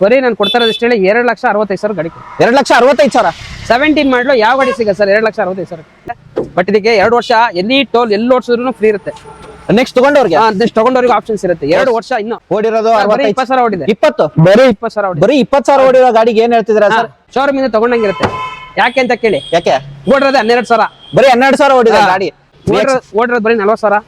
ಬರೀ ನಾನು ಕೊಡ್ತಾ ಇರೋದು ಎಷ್ಟು ಹೇಳಿ 2,65,000 ಗಾಡಿ. 2,65,000. 17 ಮಾಡಲು ಯಾವ ಗಾಡಿ ಸಿಗುತ್ತೆ ಸರ್ 2,65,000? ಬಟ್ ಇದಕ್ಕೆ 2 ವರ್ಷ ಎಲ್ಲಿ ಟೋಲ್ ಎಲ್ಲಿ ಓಡಿಸಿದ್ರು ಫ್ರೀ ಇರುತ್ತೆ. ನೆಕ್ಸ್ಟ್ ತಗೊಂಡವ್ರಿಗೆ ನೆಕ್ಸ್ಟ್ ತಗೊಂಡವ್ರಿಗೆ ಆಪ್ಷನ್ಸ್ ಇರುತ್ತೆ. 2 ವರ್ಷ ಇನ್ನು ಓಡಿರೋದು 20,000 ಓಡಿದೆ. 20 ಬರೀ 20,000 ಓಡಿದೆ. ಬರೀ 20,000 ಓಡಿರೋ ಗಾಡಿಗೆ ಏನ್ ಹೇಳ್ತಿದ್ದೀರಾ ಸರ್? ಶೋರೂಮ್ ಇಂದ ತಗೊಂಡಂಗಿರುತ್ತೆ. ಯಾಕೆ ಅಂತ ಕೇಳಿ, ಯಾಕೆ ಓಡಿರೋದು 12,000. ಬರೀ 12,000 ಓಡಿರೋ ಗಾಡಿ. ಓಡಿರೋದು ಬರೀ 40,000.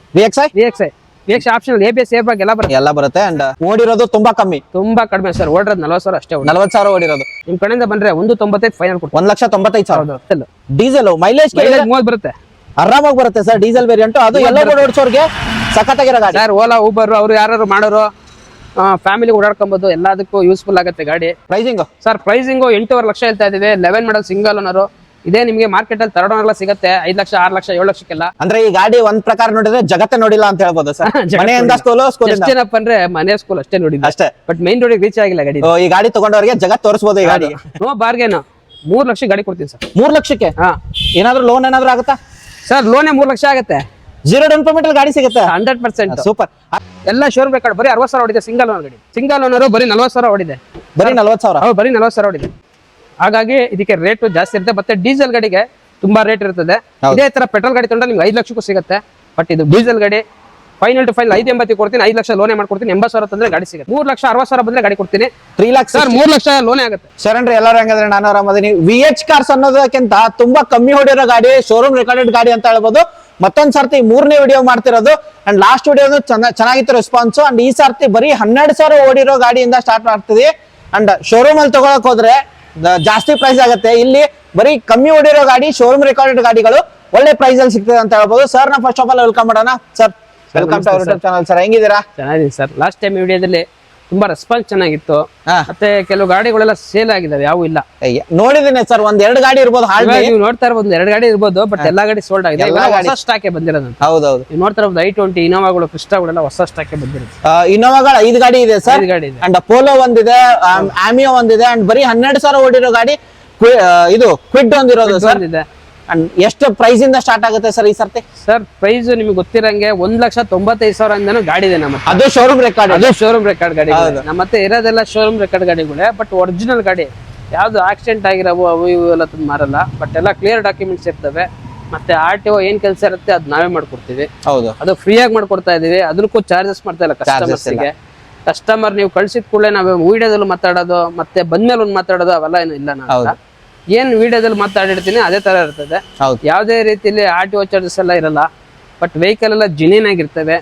VXI option ABS air bag ಎಲ್ಲ ಬರುತ್ತೆ. ಅಂಡ್ ಓಡಿರೋದು ತುಂಬಾ ಕಮ್ಮಿ, ತುಂಬಾ ಕಡಿಮೆ ಸರ್. ಓಡಿರೋದು 40,000 ಅಷ್ಟೇ. 40,000 ಓಡಿರೋದು. ನಿಮ್ ಕಡೆಯಿಂದ ಬಂದ್ರೆ 1,95 ಫೈನಲ್ ಕೊಡ್ತೀವಿ. 1,95,000 ಡೀಸೆಲ್. ಮೈಲೇಜ್ 30 ಬರುತ್ತೆ, ಆರಾಮಾಗಿ ಬರುತ್ತೆ ಸರ್. ಡೀಸೆಲ್ ವೇರಿಯಂಟ್ ಅದು ಎಲ್ಲ ಓಡಿಸೋರ್ಗೆ ಸಖತ್ತಾಗಿರೋ ಗಾಡಿ ಸರ್. ಓಲಾ ಊಬರ್ ಅವ್ರು ಯಾರು ಮಾಡೋರು ಫ್ಯಾಮಿಲಿ ಓಡಾಡ್ಕೊಬಹುದು, ಎಲ್ಲದಕ್ಕೂ ಯೂಸ್ಫುಲ್ ಆಗುತ್ತೆ ಗಾಡಿ. ಪ್ರೈಸಿಂಗ್ ಸರ್ ಪ್ರೈಸಿಂಗು 8.5 ಲಕ್ಷ ಹೇಳ್ತಾ ಇದೀವಿ. 11 ಮಾಡಲ್ ಸಿಂಗಲ್ ಓನರ್. ಇದೇ ನಿಮಗೆ ಮಾರ್ಕೆಟ್ ಅಲ್ಲಿ ಥರ್ಡ್ ಓನರ್ ಸಿಗುತ್ತೆ 5 ಲಕ್ಷ 6 ಲಕ್ಷ 7 ಲಕ್ಷಕ್ಕೆಲ್ಲ. ಅಂದ್ರೆ ಈ ಗಾಡಿ ಒಂದ್ ಪ್ರಕಾರ ನೋಡಿದ್ರೆ ಜಗತ್ತೇ ನೋಡಿಲ್ಲ ಅಂತ ಹೇಳ್ಬೋದು ಸರ್. ಮನೆಯಿಂದ ಸ್ಕೂಲ್ ಏನಪ್ಪ ಅಂದ್ರೆ ಮನೆ ಸ್ಕೂಲ್ ಅಷ್ಟೇ ನೋಡಿದ್ವಿ ಅಷ್ಟೇ. ಬಟ್ ಮೈನ್ ರೋಡಿಗೆ ರೀಚ್ ಆಗಿಲ್ಲ ಗಾಡಿ. ಈ ಗಾಡಿ ತಗೊಂಡವ್ರಿಗೆ ಜಗತ್ ತೋರಿಸಬಹುದು ಈ ಗಾಡಿ. ನೋ ಬಾರ್ಗೇನು 3 ಲಕ್ಷ ಗಾಡಿ ಕೊಡ್ತೀನಿ ಸರ್. 3 ಲಕ್ಷಕ್ಕೆ ಏನಾದ್ರು ಲೋನ್ ಏನಾದ್ರು ಆಗುತ್ತಾ ಸರ್? ಲೋನೇ 3 ಲಕ್ಷ ಆಗುತ್ತೆ. 0 ಡೌನ್ ಪೇಮೆಂಟ್ ಗಾಡಿ ಸಿಗುತ್ತೆ 100%. ಸೂಪರ್. ಎಲ್ಲ ಶೋರೂಮ್ ರೆಕಾರ್ಡ್. ಬರೀ 60,000 ಹೊಡಿದೆ ಸಿಂಗಲ್ ಓನರ್ ಗಾಡಿ. ಸಿಂಗಲ್ ಓನರ್ ಬರೀ 40,000 ಹೊಡಿದೆ. ಬರೀ 40,000. ಬರೀ 40,000 ಹೊಡಿದೆ. ಹಾಗಾಗಿ ಇದಕ್ಕೆ ರೇಟ್ ಜಾಸ್ತಿ ಇರುತ್ತೆ. ಮತ್ತೆ ಡೀಸೆಲ್ ಗಾಡಿಗೆ ತುಂಬಾ ರೇಟ್ ಇರ್ತದೆ. ಇದೇ ತರ ಪೆಟ್ರೋಲ್ ಗಾಡಿ ತಗೊಂಡ್ರೆ ನಿಮ್ಗೆ 5 ಲಕ್ಷಕ್ಕೂ ಸಿಗುತ್ತೆ. ಬಟ್ ಇದು ಡೀಸೆಲ್ ಗಾಡಿ. ಫೈನಲ್ ಟು ಫೈನಲ್ 580 ಕೊಡ್ತೀನಿ. 5 ಲಕ್ಷ ಲೋನೇ ಮಾಡ್ಕೊಡ್ತೀನಿ. 80,000 ತಂದ್ರೆ ಗಾಡಿ ಸಿಗುತ್ತೆ. 3,60,000 ಬಂದ್ರೆ ಗಾಡಿ ಕೊಡ್ತೀನಿ. 3 ಲಕ್ಷ ಸರ್ 3 ಲಕ್ಷ ಲೋನೇ ಆಗುತ್ತೆ. ಶರಣ್ರಿ ಎಲ್ಲರೂ ಹೆಂಗಂದ್ರೆ ನಾನು ಆರಾಮದೀನಿ. VH ಕಾರ್ಸ್ ಅನ್ನೋದಕ್ಕಿಂತ ತುಂಬಾ ಕಮ್ಮಿ ಹೊಡಿರೋ ಗಾಡಿ, ಶೋರೂಮ್ ರೆಕಾರ್ಡೆಡ್ ಗಾಡಿ ಅಂತ ಹೇಳ್ಬೋದು. ಮತ್ತೊಂದ್ ಸರ್ತಿ 3ನೇ ವಿಡಿಯೋ ಮಾಡ್ತಿರೋದು. ಅಂಡ್ ಲಾಸ್ಟ್ ವಿಡಿಯೋ ಚೆನ್ನಾಗಿತ್ತು ರೆಸ್ಪಾನ್ಸ್. ಅಂಡ್ ಈ ಸರ್ತಿ ಬರೀ 12,000 ಓಡಿರೋ ಗಾಡಿಯಿಂದ ಸ್ಟಾರ್ಟ್ ಮಾಡ್ತೀವಿ. ಅಂಡ್ ಶೋರೂಮ್ ಅಲ್ಲಿ ತಗೊಳಕ್ ಹೋದ್ರೆ ಜಾಸ್ತಿ ಪ್ರೈಸ್ ಆಗುತ್ತೆ. ಇಲ್ಲಿ ಬರೀ ಕಮ್ಮಿ ಓಡಿರೋ ಗಾಡಿ, ಶೋರೂಮ್ ರೆಕಾರ್ಡೆಡ್ ಗಾಡಿಗಳು ಒಳ್ಳೆ ಪ್ರೈಸ್ ಅಲ್ಲಿ ಸಿಗ್ತದೆ ಅಂತ ಹೇಳ್ಬೋದು. ಸರ್ ನಾ ಫಸ್ಟ್ ಆಫ್ ಆಲ್ ವೆಲ್ಕಮ್ ಮಾಡೋಣ sir. Welcome to our channel sir. ಹೆಂಗಿದ್ದೀರಾ? ಚೆನ್ನಾಗಿದ್ದೀನಿ ಸರ್. ಲಾಸ್ಟ್ ಟೈಮ್ ವಿಡಿಯೋದಲ್ಲಿ ತುಂಬಾ ರೆಸ್ಪಾನ್ಸ್ ಚೆನ್ನಾಗಿತ್ತು. ಮತ್ತೆ ಕೆಲವು ಗಾಡಿಗಳೆಲ್ಲ ಸೇಲ್ ಆಗಿದಾವೆ, ಯಾವ ಇಲ್ಲ. ನೋಡಿದ್ದೀನಿ ಸರ್, 1-2 ಗಾಡಿ ಇರ್ಬೋದು. ನೀವು ನೋಡ್ತಾ ಇರ್ಬೋದು 2 ಗಾಡಿ ಇರ್ಬೋದು. ಬಟ್ ಎಲ್ಲಾ ಗಾಡಿ ಸೋಲ್ಡ್ ಆಗಿದೆ. ಹೊಸ ಸ್ಟಾಕ್ ಬಂದಿರೋದು. ಹೌದೌದು. ನೀವು ನೋಡ್ತಾ ಇರ್ಬೋದು i20 ಇನೋವಾಗಳು, ಕ್ರಿಸ್ಟಾಗಳೆಲ್ಲ ಹೊಸ ಸ್ಟಾಕ್ ಬಂದಿರುತ್ತೆ. ಇನೋವಾಗಳು 5 ಗಾಡಿ ಇದೆ ಸರ್. 5 ಗಾಡಿ ಇದೆ. ಅಂಡ್ ಪೋಲೋ ಒಂದಿದೆ, ಆಮಿಯೋ ಒಂದಿದೆ. ಅಂಡ್ ಬರೀ 12,000 ಓಡಿರೋ ಗಾಡಿ ಇದು ಕ್ವಿಡ್ ಒಂದಿರೋದು ಸರ್. ಅಂಡ್ ಎಷ್ಟು ಪ್ರೈಸ್ ಇಂದ ಸ್ಟಾರ್ಟ್ ಆಗುತ್ತೆ ಸರ್ ಈ ಸರ್ತಿ? ಸರ್ ಪ್ರೈಸ್ ನಿಮ್ಗೆ ಗೊತ್ತಿರಂಗೆ 1,95,000 ಇಂದನೂ ಗಾಡಿ ಇದೆ ನಮ್ಮ. ಅದು ಶೋರೂಮ್ ರೆಕಾರ್ಡ್. ಅದು ಶೋರೂಮ್ ರೆಕಾರ್ಡ್ ಗಾಡಿ. ನಮ್ಮ ಮತ್ತೆ ಇರೋದೆಲ್ಲ ಶೋರೂಮ್ ರೆಕಾರ್ಡ್ ಗಾಡಿಗಳೇ. ಬಟ್ ಒರಿಜಿನಲ್ ಗಾಡಿ ಯಾವ್ದು ಆಕ್ಸಿಡೆಂಟ್ ಆಗಿರೋವು ಅವು ಇವು ಎಲ್ಲ ಮಾರಲ್ಲ. ಬಟ್ ಎಲ್ಲ ಕ್ಲಿಯರ್ ಡಾಕ್ಯುಮೆಂಟ್ಸ್ ಇರ್ತವೆ. ಮತ್ತೆ RTO ಏನ್ ಕೆಲಸ ಇರುತ್ತೆ ಅದ್ ನಾವೇ ಮಾಡ್ಕೊಡ್ತೀವಿ. ಹೌದು, ಅದು ಫ್ರೀ ಆಗಿ ಮಾಡ್ಕೊಡ್ತಾ ಇದೀವಿ. ಅದಕ್ಕೂ ಚಾರ್ಜಸ್ ಮಾಡ್ತಾ ಇಲ್ಲ ಕಸ್ಟಮರ್ಸ್ಗೆ. ಕಸ್ಟಮರ್ ನೀವು ಕಳ್ಸಿದ ಕೂಡಲೇ ನಾವು ವಿಡಿಯೋದಲ್ಲಿ ಮಾತಾಡೋದು ಮತ್ತೆ ಬಂದ್ಮೇಲೆ ಒಂದು ಮಾತಾಡೋದು ಅವೆಲ್ಲ ಏನು ಇಲ್ಲ. ನಾವು ಏನ್ ವಿಡಿಯೋದಲ್ಲಿ ಮಾತಾಡಿರ್ತೀನಿ ಅದೇ ತರ ಇರ್ತದೆ. ಯಾವ್ದೇ ರೀತಿಯಲ್ಲಿ RTO ಚಾರ್ಜಸ್ ಎಲ್ಲ ಇರಲ್ಲ. ಬಟ್ ವೆಹಿಕಲ್ ಎಲ್ಲ ಜಿನಿಯನ್ ಆಗಿರ್ತವೆ.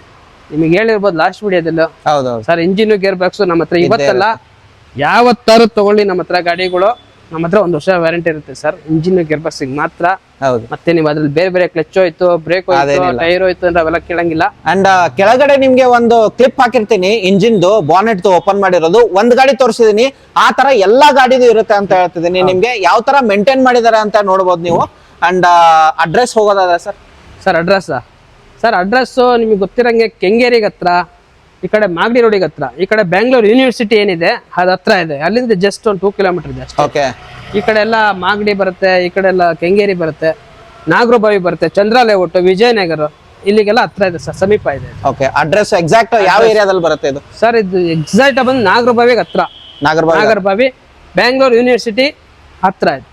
ನಿಮಗೆ ಹೇಳಿರ್ಬೋದು ಲಾಸ್ಟ್ ವಿಡಿಯೋದಲ್ಲಿ ಸರ್, ಇಂಜಿನ್ ಗೇರ್ ಬಾಕ್ಸ್ ನಮ್ಮ ಹತ್ರ ಇವತ್ತಲ್ಲ ಯಾವತ್ತಾರು ತಗೊಳ್ಳಿ ನಮ್ಮ ಹತ್ರ ಗಾಡಿಗಳು. ನಮ್ಮ ಹತ್ರ 1 ವರ್ಷ ವ್ಯಾರಂಟಿ ಇರುತ್ತೆ ಸರ್ ಇಂಜಿನ್ ಗೇರ್ ಬಾಕ್ಸ್ ಮಾತ್ರ. ಮತ್ತೆ ನೀವು ಅದ್ರಲ್ಲಿ ಬೇರೆ ಬೇರೆ ಕ್ಲಚ್ ಹೋಯ್ತು, ಬ್ರೇಕ್ ಹೋಯ್ತು, ಟೈರ್ ಹೋಯ್ತು ಅಂದ್ರೆ ಅವೆಲ್ಲ ಕೇಳಂಗಿಲ್ಲ. ಅಂಡ್ ಕೆಳಗಡೆ ನಿಮ್ಗೆ ಒಂದು ಕ್ಲಿಪ್ ಹಾಕಿರ್ತೀನಿ ಇಂಜಿನ್ದು ಬಾನೆಟ್ ಓಪನ್ ಮಾಡಿರೋದು. ಒಂದ್ ಗಾಡಿ ತೋರಿಸಿದೀನಿ. ಆ ತರ ಎಲ್ಲಾ ಗಾಡಿದು ಇರುತ್ತೆ ಅಂತ ಹೇಳ್ತಿದೀನಿ. ನಿಮ್ಗೆ ಯಾವ ತರ ಮೇಂಟೈನ್ ಮಾಡಿದಾರೆ ಅಂತ ನೋಡ್ಬೋದು ನೀವು. ಅಂಡ್ ಅಡ್ರೆಸ್ ಹೋಗೋದಾದ್ರೆ ಸರ್ ಅಡ್ರೆಸ್ ನಿಮ್ಗೆ ಗೊತ್ತಿರಂಗೆ ಕೆಂಗೇರಿಗೆ ಹತ್ರ, ಈ ಕಡೆ ಮಾಗಡಿ ರೋಡಿಗೆ ಹತ್ರ, ಈ ಕಡೆ ಬ್ಯಾಂಗ್ಳೂರ್ ಯೂನಿವರ್ಸಿಟಿ ಏನಿದೆ ಅದ್ ಹತ್ರ ಇದೆ. ಅಲ್ಲಿಂದ ಜಸ್ಟ್ ಒಂದು 2 ಕಿಲೋಮೀಟರ್ ಇದೆ ಅಷ್ಟೇ. ಈ ಕಡೆ ಎಲ್ಲ ಮಾಗಡಿ ಬರುತ್ತೆ, ಈ ಕಡೆ ಎಲ್ಲ ಕೆಂಗೇರಿ ಬರುತ್ತೆ, ನಾಗರಬಾವಿ ಬರುತ್ತೆ, ಚಂದ್ರ ಲೇಔಟ್, ವಿಜಯನಗರ, ಇಲ್ಲಿಗೆಲ್ಲ ಹತ್ರ ಇದೆ ಸರ್, ಸಮೀಪ ಇದೆ. ಅಡ್ರೆಸ್ ಎಕ್ಸಾಕ್ಟ್ ಯಾವ ಏರಿಯಾದಲ್ಲಿ ಬರುತ್ತೆ ಇದು ಸರ್? ಇದು ಎಕ್ಸಾಕ್ಟ್ ಬಂದು ನಾಗರಬಾವಿಗೆ ಹತ್ರ. ನಾಗರಬಾವಿ ಬ್ಯಾಂಗ್ಳೂರ್ ಯೂನಿವರ್ಸಿಟಿ ಹತ್ರ ಇದೆ.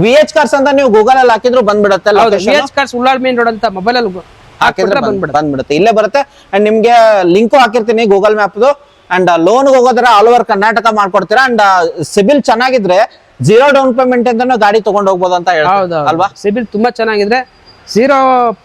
VH ಕಾರ್ಸ್ ಅಂತ ನೀವು ಗೂಗಲ್ ಅಲ್ಲಿ ಹಾಕಿದ್ರು ಬಂದ್ಬಿಡುತ್ತೆ. VH cars Ullal main road ಅಂತ ಮೊಬೈಲ್ ಅಲ್ಲಿ ಬಂದ್ಬಿಡುತ್ತೆ, ಇಲ್ಲೇ ಬರುತ್ತೆ. ಅಂಡ್ ನಿಮ್ಗೆ ಲಿಂಕ್ ಹಾಕಿರ್ತೀನಿ ಗೂಗಲ್ ಮ್ಯಾಪ್. ಅಂಡ್ ಲೋನ್ ಹೋಗೋದ್ರ ಆಲ್ ಓವರ್ ಕರ್ನಾಟಕ ಮಾಡ್ಕೊಡ್ತೀರಾ. ಅಂಡ್ ಸಿಬಿಲ್ ಚೆನ್ನಾಗಿದ್ರೆ 0 ಡೌನ್ ಪೇಮೆಂಟ್ ಇಂದ ಗಾಡಿ ತಗೊಂಡ್ ಹೋಗ್ಬೋದು ಅಂತ ಹೇಳ್ತಾರೆ ಅಲ್ವಾ? ಸಿಬಿಲ್ ತುಂಬಾ ಚೆನ್ನಾಗಿದ್ರೆ 0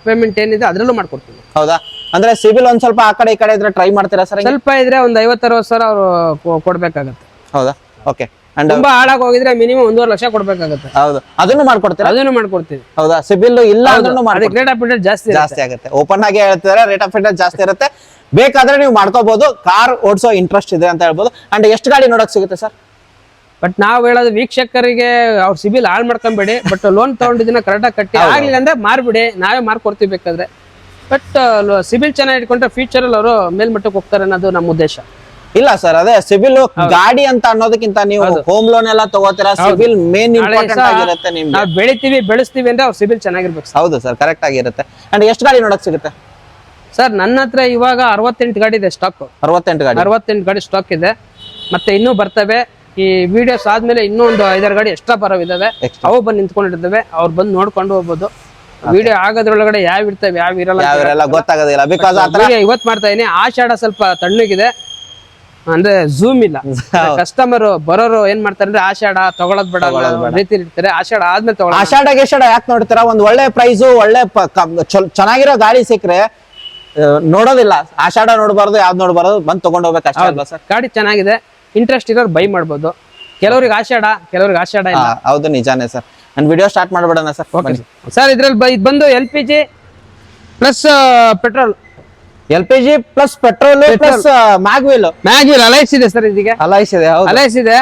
ಪೇಮೆಂಟ್ ಏನಿದೆ ಅದ್ರಲ್ಲೂ ಮಾಡ್ಕೊಡ್ತೀವಿ. ಹೌದಾ? ಅಂದ್ರೆ ಸಿಬಿಲ್ ಒಂದ್ ಸ್ವಲ್ಪ ಆ ಕಡೆ ಈ ಕಡೆ ಇದ್ರೆ ಟ್ರೈ ಮಾಡ್ತೀರಾ ಸರ್? ಸ್ವಲ್ಪ ಇದ್ರೆ ಒಂದು 50-60 ಸಾವಿರ ಅವರು ಕೊಡ್ಬೇಕಾಗತ್ತೆ. ಹೌದಾ? ಓಕೆ. ತುಂಬಾ ಹಾಳಾಗಿ ಹೋಗಿದ್ರೆ ಮಿನಿಮಮ್ 1.5 ಲಕ್ಷ ಕೊಡ್ಬೇಕಾಗತ್ತೆ. ಹೌದು, ಅದನ್ನು ಮಾಡ್ಕೊಡ್ತೀರಾ? ಅದನ್ನು ಮಾಡ್ಕೊಡ್ತೀವಿ. ಹೌದಾ? ಸಿಬಿಲ್ ಇಲ್ಲ ಅಂದ್ರೂ ರೇಟ್ ಆಫ್ ಇಂಟ್ರೆಸ್ಟ್ ಜಾಸ್ತಿ ಆಗುತ್ತೆ. ಓಪನ್ ಆಗಿ ಹೇಳ್ತಿದ್ದಾರೆ, ರೇಟ್ ಆಫ್ ಇಂಟ್ರೆಸ್ಟ್ ಜಾಸ್ತಿ ಇರುತ್ತೆ. ಬೇಕಾದ್ರೆ ನೀವು ಮಾಡ್ಕೋಬಹುದು. ಕಾರ್ ಓಡಿಸೋ ಇಂಟ್ರೆಸ್ಟ್ ಇದೆ ಅಂತ ಹೇಳ್ಬೋದು. ಅಂಡ್ ಎಷ್ಟು ಗಾಡಿ ನೋಡಕ್ ಸಿಗುತ್ತೆ ಸರ್? ಬಟ್ ನಾವ್ ಹೇಳೋದು ವೀಕ್ಷಕರಿಗೆ ಅವ್ರ ಸಿಬಿಲ್ ಹಾಳು ಮಾಡ್ಕೊಂಬೇಡಿ. ಬಟ್ ಲೋನ್ ತಗೊಂಡಿದ್ದನ್ನ ಕರೆಕ್ಟಾಗಿ ಕಟ್ಟಿ, ಆಗ್ಲಿಲ್ಲ ಅಂದ್ರೆ ಮಾರ್ಬಿಡಿ, ನಾವೇ ಮಾರ್ಕೊಡ್ತೀವಿ ಬೇಕಾದ್ರೆ. ಬಟ್ ಸಿಬಿಲ್ ಚೆನ್ನಾಗಿ ಇಟ್ಕೊಂಡ್ರೆ ಫ್ಯೂಚರ್ ಅಲ್ಲಿ ಅವರು ಮೇಲ್ಮಟ್ಟಕ್ಕೆ ಹೋಗ್ತಾರೆ ಅನ್ನೋದು ನಮ್ಮ ಉದ್ದೇಶ. ಇಲ್ಲ ಸರ್, ಅದೇ ಸಿಬಿಲ್ ಗಾಡಿ ಅಂತ ಅನ್ನೋದಕ್ಕಿಂತ ನೀವು ಹೋಮ್ ಲೋನ್ ಎಲ್ಲ ತಗೋತೀರಾ, ಸಿಬಿಲ್ ಮೇನ್ ಇಂಪಾರ್ಟೆಂಟ್ ಆಗಿರುತ್ತೆ. ನಿಮ್ಗೆ ಬೆಳಿತೀವಿ ಬೆಳೆಸ್ತೀವಿ ಅಂದ್ರೆ ಅವ್ರ ಸಿಬಿಲ್ ಚೆನ್ನಾಗಿರ್ಬೇಕು. ಹೌದು ಸರ್, ಕರೆಕ್ಟ್ ಆಗಿರುತ್ತೆ. ಅಂಡ್ ಎಷ್ಟು ಗಾಡಿ ನೋಡಕ್ ಸಿಗುತ್ತೆ ಸರ್? ನನ್ನ ಹತ್ರ ಇವಾಗ 68 ಗಾಡಿ ಇದೆ ಸ್ಟಾಕ್. 68 ಗಾಡಿ ಸ್ಟಾಕ್ ಇದೆ. ಮತ್ತೆ ಇನ್ನೂ ಬರ್ತವೆ. ಈ ವಿಡಿಯೋಸ್ ಆದ್ಮೇಲೆ ಇನ್ನೂ ಒಂದು 5-6 ಗಾಡಿ ಎಕ್ಸ್ಟ್ರಾ ಬರೋವಿದಾವೆ, ಅವು ಬಂದು ನಿಂತ್ಕೊಂಡಿರ್ತವೆ, ಅವ್ರು ಬಂದು ನೋಡ್ಕೊಂಡು ಹೋಗ್ಬೋದು. ವಿಡಿಯೋ ಆಗೋದ್ರೊಳಗಡೆ ಯಾವ ಇರ್ತವೆ ಯಾವ ಇರಲ್ಲ ಗೊತ್ತಾಗೋದಿಲ್ಲ. ಬಿಕಾಸ್ ಇವತ್ತು ಮಾಡ್ತಾ ಇದೀನಿ. ಆಷಾಢ ಸ್ವಲ್ಪ ತಣ್ಣಗಿದೆ ಅಂದ್ರೆ ಝೂಮ್ ಇಲ್ಲ. ಕಸ್ಟಮರ್ ಬರೋರು ಏನ್ ಮಾಡ್ತಾರೆ ಅಂದ್ರೆ ಆಷಾಢ ತಗೊಳದ್ ಬೇಡ ರೀತಿ ಇರ್ತಾರೆ. ಆಷಾಢ ಆದ್ಮೇಲೆ ತಗೊಳ. ಆಷಾಢ ಯಾಕೆ ನೋಡ್ತೀರಾ? ಒಂದ್ ಒಳ್ಳೆ ಪ್ರೈಸು ಒಳ್ಳೆ ಚೆನ್ನಾಗಿರೋ ಗಾಡಿ ಸಿಕ್ಕ್ರೆ ನೋಡೋದಿಲ್ಲ. ಆಷಾಢ ನೋಡ್ಬಾರ್ದು, ಯಾವ್ದು ನೋಡ್ಬಾರ್ದು, ಬಂದ್ ತಗೊಂಡ್ ಹೋಗ್ಬೇಕು ಅಷ್ಟೇ ಅಲ್ವಾ ಸರ್? ಗಾಡಿ ಚೆನ್ನಾಗಿದೆ, ಇಂಟ್ರೆಸ್ಟ್ ಇರೋರು ಬೈ ಮಾಡ್ಬೋದು. ಕೆಲವ್ರಿಗೆ ಆಷಾಢ, ಕೆಲವ್ರಿಗೆ ಆಷಾಢ ಇಲ್ಲ. ಹೌದು, ನಿಜಾನೇ ಸರ್. ನಾನು ವಿಡಿಯೋ ಸ್ಟಾರ್ಟ್ ಮಾಡ್ಬಿಡೋಣ ಸರ್. ಸರ್ ಇದ್ರಲ್ಲಿ ಇದು ಬಂದು LPG plus petrol. LPG plus petrol plus mag wheel alloys ಇದೆ ಸರ್. ಇದಕ್ಕೆ ಅಲೈಸ್ ಇದೆ. ಅಲೈಸ್ ಇದೆ.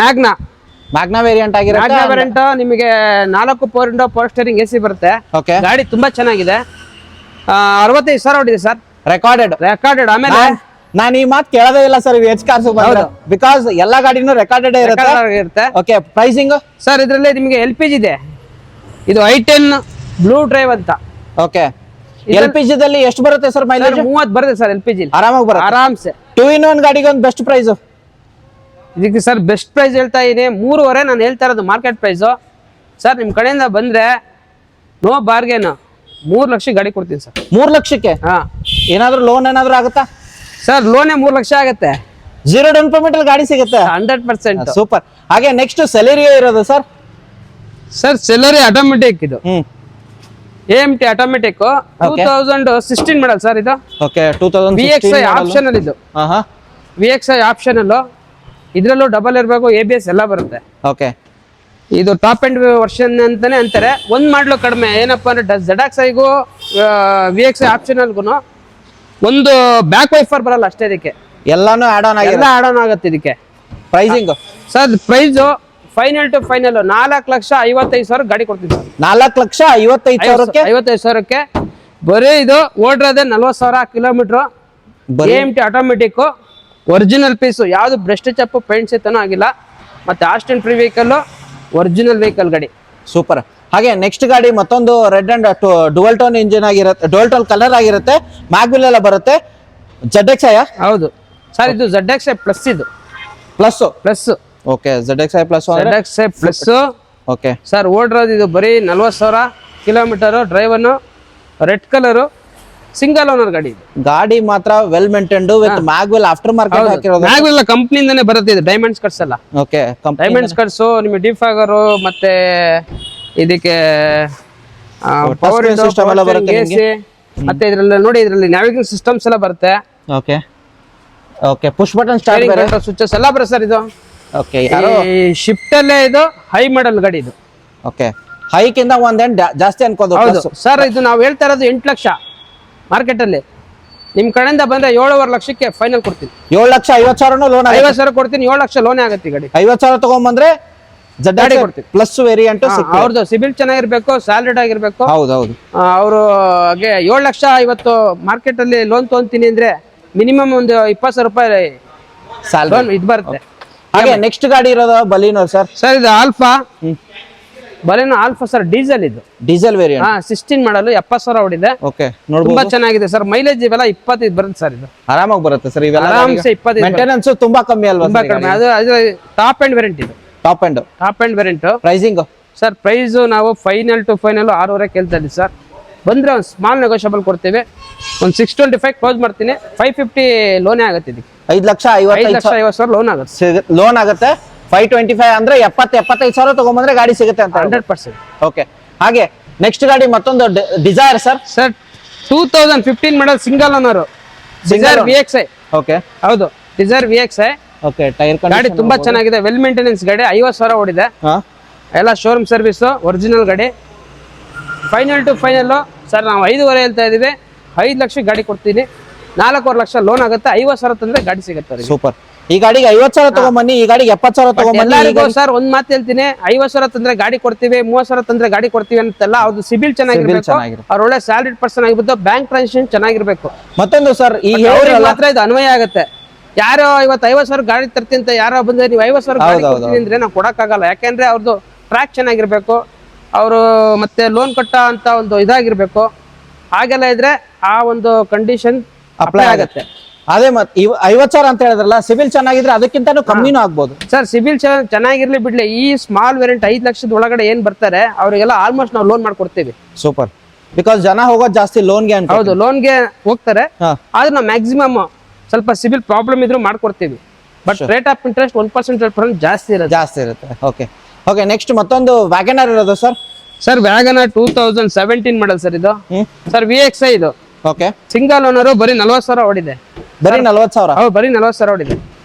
ಮ್ಯಾಗ್ನಾ ವೇರಿಯಂಟ್ ಆಗಿರುತ್ತೆ. ವೇರಿಯಂಟ್ ನಿಮಗೆ 4 ಪವರ್ ಸ್ಟೇರಿಂಗ್ AC ಬರುತ್ತೆ. ಓಕೆ, ಗಾಡಿ ತುಂಬಾ ಚೆನ್ನಾಗಿದೆ. 65,000 ಹೊಡಿದೆ ಸರ್. ರೆಕಾರ್ಡೆಡ್. ಆಮೇಲೆ ನಾನು ಈ ಮಾತು ಕೇಳೋದೇ ಇಲ್ಲ ಸರ್ VH ಕಾರ್ಸ್ ಬಂದ್ರೆ, ಬಿಕಾಸ್ ಎಲ್ಲಾ ಗಾಡಿನೂ ರೆಕಾರ್ಡೆಡ್ ಇರುತ್ತೆ. ಓಕೆ, ಪ್ರೈಸಿಂಗ್ ಸರ್ ಇದರಲ್ಲಿ ನಿಮಗೆ LPG ಇದೆ. ಇದು i10 ಬ್ಲೂ ಡ್ರೈವ್ ಅಂತ. ಓಕೆ, LPG ದಲ್ಲಿ ಎಷ್ಟು ಬರುತ್ತೆ ಸರ್ ಮೈಲೇಜ್? 30 ಬರುತ್ತೆ ಸರ್ LPG. ಆರಾಮಾಗಿ ಬರುತ್ತೆ, ಆರಾಮ್ಸೆ. 2-in-1 ಗಾಡಿಗೆ ಒಂದು ಬೆಸ್ಟ್ ಪ್ರೈಸ್. ಇದಕ್ಕೆ ಸರ್ ಬೆಸ್ಟ್ ಪ್ರೈಸ್ ಹೇಳ್ತಾ ಇದೀನಿ 3.5 ನಾನು ಹೇಳ್ತಾ ಇರೋದು ಮಾರ್ಕೆಟ್ ಪ್ರೈಸು. ಸರ್ ನಿಮ್ಮ ಕಡೆಯಿಂದ ಬಂದ್ರೆ ನೋ ಬಾರ್ಗೇನ್ 3 ಲಕ್ಷ ಗಾಡಿ ಕೊಡ್ತೀನಿ ಸರ್. 3 ಲಕ್ಷಕ್ಕೆ? ಹಾ. ಏನಾದ್ರು ಲೋನ್ ಏನಾದ್ರು ಆಗುತ್ತಾ ಸರ್? ಲೋನೇ 3 ಲಕ್ಷ ಆಗುತ್ತೆ. 0 ಡೌನ್ ಪೇಮೆಂಟ್ ಅಲ್ಲಿ ಗಾಡಿ ಸಿಗುತ್ತೆ. 100%. ಸೂಪರ್. ಹಾಗೆ ನೆಕ್ಸ್ಟ್ ಸೆಲೆರಿಯೋ ಇರೋದು ಸರ್. ಸೆಲೆರಿ ಆಟೋಮೆಟಿಕ್. ಇದು AMT ಆಟೋಮೆಟಿಕ್ 2016 ಮಾಡಲ್ ಸರ್ ಇದು. Okay, 2016 VXI optional. ಇದು VXI ಆಪ್ಷನಲ್. ಇದ್ರಲ್ಲೂ ಡಬಲ್ ಇರಬೇಕು, ABS ಎಲ್ಲ ಬರುತ್ತೆ. ಓಕೆ, ಇದು ಟಾಪ್ ಎಂಡ್ ವರ್ಷನ್ ಅಂತಾನೆ ಅಂತಾರೆ. ಒಂದ್ ಮಾಡ್ಲು ಕಡಿಮೆ ಏನಪ್ಪಾ ಅಂದ್ರೆ ZXIಗೂ VXI ಆಪ್ಷನಲ್ಗೂ ಒಂದು ಬ್ಯಾಕ್ ವೈಫರ್ ಬರಲ್ಲ ಅಷ್ಟೇ. ಇದಕ್ಕೆ ಎಲ್ಲಾನು ಆಡ್ ಆನ್ ಆಗುತ್ತೆ. ಇದಕ್ಕೆ pricing sir price final to final 4,55,000 ಗಾಡಿ ಕೊಡ್ತೀವಿ ಸರ್. 4,55,000ಕ್ಕೆ ಬರೀ ಇದು ಓಡಿರೋದೇ 40,000 kilometre. AMT automatic original piece, ಯಾವ್ದು ಬ್ರೆಸ್ಟ್ ಚಪ್ಪು ಪೇಂಟ್ ಸೆತನೂ ಆಗಿಲ್ಲ. ಮತ್ತೆ ಆಸ್ಟನ್ ಫ್ರೀ ವೆಹಿಕಲ್, ಒರಿಜಿನಲ್ ವೆಹಿಕಲ್ ಗಾಡಿ. ಸೂಪರ್. ಹಾಗೆ ನೆಕ್ಸ್ಟ್ ಗಾಡಿ ಮತ್ತೊಂದು red and dual tone engine ಆಗಿರುತ್ತೆ, ಡುವಲ್ ಟೋನ್ ಕಲರ್ ಆಗಿರುತ್ತೆ, ಮ್ಯಾಗ್ವಿಲ್ ಎಲ್ಲ ಬರುತ್ತೆ. ZXI? ಹೌದು ಸರ್, ಇದು ZXI ಪ್ಲಸ್. ಇದು plus. Okay, ZXI plus. ZXI plus. Okay sir, ಓಡಿರೋದು ಇದು ಬರೀ 40,000 kilometre. Driven red colour, single owner ಗಾಡಿ. ಗಾಡಿ ಮಾತ್ರ well maintained with mag wheel after market ಹಾಕಿರೋದು. ಮ್ಯಾಗ್ವಿಲ್ ಕಂಪ್ನಿಯಿಂದನೇ ಬರುತ್ತೆ. ಇದು ಡೈಮಂಡ್ಸ್ ಕಟ್ಸ್ ಅಲ್ಲ. ಓಕೆ, ಡೈಮಂಡ್ಸ್ ಕಟ್ಸು ನಿಮಗೆ ಡಿಫಾಗರು ಮತ್ತೆ ಇದಕ್ಕೆ ಪವರ್ ಸಿಸ್ಟಮ್ ಎಲ್ಲ ಬರುತ್ತೆ ನಿಮಗೆ. ಮತ್ತೆ ಇದರಲ್ಲಿ ನೋಡಿ, ಇದರಲ್ಲಿ ನ್ಯಾವಿಗೇಷನ್ ಸಿಸ್ಟಮ್ಸ್ ಎಲ್ಲ ಬರುತ್ತೆ. Okay okay, push button start switches ಎಲ್ಲ ಬರುತ್ತೆ ಸರ್. ಇದು ಓಕೆ, ಈ ಶಿಫ್ಟ್ ಅಲ್ಲೇ ಇದು ಹೈ ಮಾಡಲ್ ಗಾಡಿ ಇದು. ಓಕೆ, ಹೈಕಿಂದ ಒಂದೇನು ಜಾಸ್ತಿ ಅನ್ಕೋದು. ಹೌದು ಸರ್, ಇದು ನಾವು ಹೇಳ್ತಾ ಇರೋದು 8 ಲಕ್ಷ ಮಾರ್ಕೆಟ್ ಅಲ್ಲಿ. ನಿಮ್ ಕಡೆಯಿಂದ ಬಂದ್ರೆ 7.5 ಲಕ್ಷಕ್ಕೆ ಫೈನಲ್ ಕೊಡ್ತೀನಿ. 7,50,000 ಲೋನ್, 50,000 ಕೊಡ್ತೀನಿ. 7 ಲಕ್ಷ ಲೋನೇ ಆಗುತ್ತೆ ಗಾಡಿ. 50,000 ತಗೊಂಡ್ಬಂದ್ರೆ ಗಾಡಿ ಕೊಡ್ತೀನಿ. Plus variant. ಅವ್ರದ್ದು ಸಿಬಿಲ್ ಚೆನ್ನಾಗಿರ್ಬೇಕು, ಸ್ಯಾಲರಿಡ್ ಆಗಿರ್ಬೇಕು. ಹೌದೌದು. ಅವರು 7 ಲಕ್ಷ ಇವತ್ತು ಮಾರ್ಕೆಟ್ ಅಲ್ಲಿ ಲೋನ್ ತಗೊಂತೀನಿ ಅಂದ್ರೆ ಮಿನಿಮಮ್ ಒಂದು 20,000 ರೂಪಾಯಿ ಲೋನ್ ಇದು ಬರುತ್ತೆ. ಹಾಗೆ ನೆಕ್ಸ್ಟ್ ಗಾಡಿ ಇರೋದು ಬಲಿನೋ ಸರ್. ಸರ್ ಇದು ಆಲ್ಫಾ. ಬಲಿನೋ alpha sir, diesel. ಇದು ಡೀಸೆಲ್ ವೇರಿಯಂಟ್. 16 ಮಾಡಲು 70,000 ಹೊಡಿದೆ. ಓಕೆ, ತುಂಬಾ ಚೆನ್ನಾಗಿದೆ ಸರ್. ಮೈಲೇಜ್ ಇವೆಲ್ಲ 25 ಬರುತ್ತೆ ಸರ್. ಇದು ಆರಾಮಾಗಿ ಬರುತ್ತೆ ಸರ್. ಇವೆಲ್ಲ ಆರಾಮ್ಸೆ 25. ಮೇಂಟೆನೆನ್ಸ್ ತುಂಬಾ ಕಮ್ಮಿ ಅಲ್ವಾ? ತುಂಬಾ ಕಡಿಮೆ. ಅದು ಟಾಪ್ ಎಂಡ್ ವೇರಿಯಂಟ್. ಇದು top end variant. Pricing sir price ನಾವು ಫೈನಲ್ ಟು ಫೈನಲ್ 6.5 ಕೇಳ್ತಾ ಇದ್ದೀವಿ ಸರ್. ಬಂದ್ರೆ ಒಂದು ಸ್ಮಾಲ್ ನೆಗೋಷಿಯಬಲ್ ಕೊಡ್ತೇವೆ. ಒಂದು 625 ಕ್ಲೋಸ್ ಮಾಡ್ತೀನಿ. 550 ಲೋನೇ ಆಗುತ್ತೆ. ಇದಕ್ಕೆ 5,50,000 ಲೋನ್ ಆಗುತ್ತೆ. ಲೋನ್ ಆಗುತ್ತೆ. 525 ಅಂದ್ರೆ 70,000-75,000 ತಗೊಂಡ್ಬಂದ್ರೆ ಗಾಡಿ ಸಿಗುತ್ತೆ ಅಂತ 100%. ಓಕೆ, ಹಾಗೆ ನೆಕ್ಸ್ಟ್ ಗಾಡಿ ಮತ್ತೊಂದು Dzire sir. 2015 model single owner Dzire VXI. Okay, ಹೌದು, ಡಿಸೈರ್ VXI. ಓಕೆ, ಟೈರ್ ಗಾಡಿ ತುಂಬಾ ಚೆನ್ನಾಗಿದೆ, ವೆಲ್ ಮೇಂಟೆನೆನ್ಸ್ ಗಾಡಿ. 50,000 ಓಡಿದೆ. ಎಲ್ಲ ಶೋರೂಮ್ ಸರ್ವಿಸ್, ಒರಿಜಿನಲ್ ಗಾಡಿ. ಫೈನಲ್ ಟು ಫೈನಲ್ ಸರ್ ನಾವು 5.5 ಹೇಳ್ತಾ ಇದೀವಿ. 5 ಲಕ್ಷ ಗಾಡಿ ಕೊಡ್ತೀನಿ. 4.5 ಲಕ್ಷ ಲೋನ್ ಆಗುತ್ತೆ. 50,000 ತಂದ್ರೆ ಗಾಡಿ ಸಿಗುತ್ತೆ. ಸೂಪರ್. ಈ ಗಾಡಿಗೆ 50,000 ತಗೊಂಬನ್ನಿ, ಈ ಗಾಡಿಗೆ 70,000 ತಗೊಂಬನ್ನಿ. ಸರ್ ಒಂದ್ ಮಾತು ಹೇಳ್ತೀನಿ, 50,000 ತಂದ್ರೆ ಗಾಡಿ ಕೊಡ್ತೀವಿ, 30,000 ತಂದ್ರೆ ಗಾಡಿ ಕೊಡ್ತೀವಿ ಅಂತೆಲ್ಲ. ಅವ್ರದ್ದು ಸಿಬಿಲ್ ಚೆನ್ನಾಗಿರ್ಬೇಕು, ಅವ್ರ ಒಳ್ಳೆ ಸ್ಯಾಲರಿಡ್ ಪರ್ಸನ್ ಆಗಿರ್ಬೇಕು, ಬ್ಯಾಂಕ್ ಟ್ರಾನ್ಸಾಕ್ಷನ್ ಚೆನ್ನಾಗಿರ್ಬೇಕು. ಮತ್ತೊಂದು ಸರ್, ಈ ಮಾತ್ರ ಇದು ಅನ್ವಯ ಆಗುತ್ತೆ. ಯಾರೋ ಇವತ್ತು 50,000 ಗಾಡಿ ತರ್ತೀನಿ ಅಂತ ಯಾರೋ ಬಂದ್ರೆ ನೀವು 50,000 ಗಾಡಿ ಕೊಡ್ತೀನಿ ಅಂದ್ರೆ ನಾವು ಕೊಡಕ್ಕಾಗಲ್ಲ. ಯಾಕೆಂದ್ರೆ ಅವ್ರದ್ದು ಟ್ರ್ಯಾಕ್ ಚೆನ್ನಾಗಿರ್ಬೇಕು, ಅವರು ಮತ್ತೆ ಲೋನ್ ಕಟ್ಟ ಅಂತ ಒಂದು ಇದಾಗಿರ್ಬೇಕು. ಹಾಗೆಲ್ಲ ಇದ್ರೆ ಆ ಒಂದು ಕಂಡೀಷನ್ ಅಪ್ಲೈ ಆಗುತ್ತೆ. ಅದೇ ಮತ್ತೆ 50,000 ಅಂತ ಹೇಳಿದ್ರಲ್ಲ, ಸಿವಿಲ್ ಚೆನ್ನಾಗಿದ್ರೆ ಅದಕ್ಕಿಂತನೂ ಕಮ್ಮಿನೂ ಆಗ್ಬೋದು. ಸರ್ ಸಿಬಿಲ್ ಚೆನ್ನಾಗಿರ್ಲಿ ಬಿಡ್ಲಿ, ಈ ಸ್ಮಾಲ್ ವೇರಿಯಂಟ್ 5 ಲಕ್ಷದ ಒಳಗಡೆ ಏನ್ ಬರ್ತಾರೆ ಅವರಿಗೆಲ್ಲ ಆಲ್ಮೋಸ್ಟ್ ನಾವು ಲೋನ್ ಮಾಡ್ಕೊಡ್ತೀವಿ. ಸೂಪರ್. ಬಿಕಾಸ್ ಜನ ಹೋಗೋದು ಜಾಸ್ತಿ ಲೋನ್ಗೆ ಅಂತ. ಹೌದು, ಲೋನ್ಗೆ ಹೋಗ್ತಾರೆ. ಹಾ. ಆದ್ರೆ ನಾವು ಮ್ಯಾಕ್ಸಿಮಮ್ ಸ್ವಲ್ಪ ಸಿಬಿಲ್ ಪ್ರಾಬ್ಲಮ್ ಇದ್ರೂ ಮಾಡ್ಕೊಡ್ತೀವಿ. ಬಟ್ ರೇಟ್ ಆಫ್ ಇಂಟ್ರೆಸ್ಟ್ 1% ಜಾಸ್ತಿ ಇರುತ್ತೆ. ಓಕೆ ನೆಕ್ಸ್ಟ್ ಮತ್ತೊಂದು ವ್ಯಾಗನರ್ ಇರೋದು sir. Sir WagonR 2017 model sir ಇದು. ಸರ್ VXI ಇದು. ಓಕೆ. ಸಿಂಗಲ್ ಓನರ್ ಬರೀ 40,000 ಓಡಿದೆ. ಬರೀ 40,000? ಹೌದು, ಬರೀ 40,000 ಓಡಿದೆ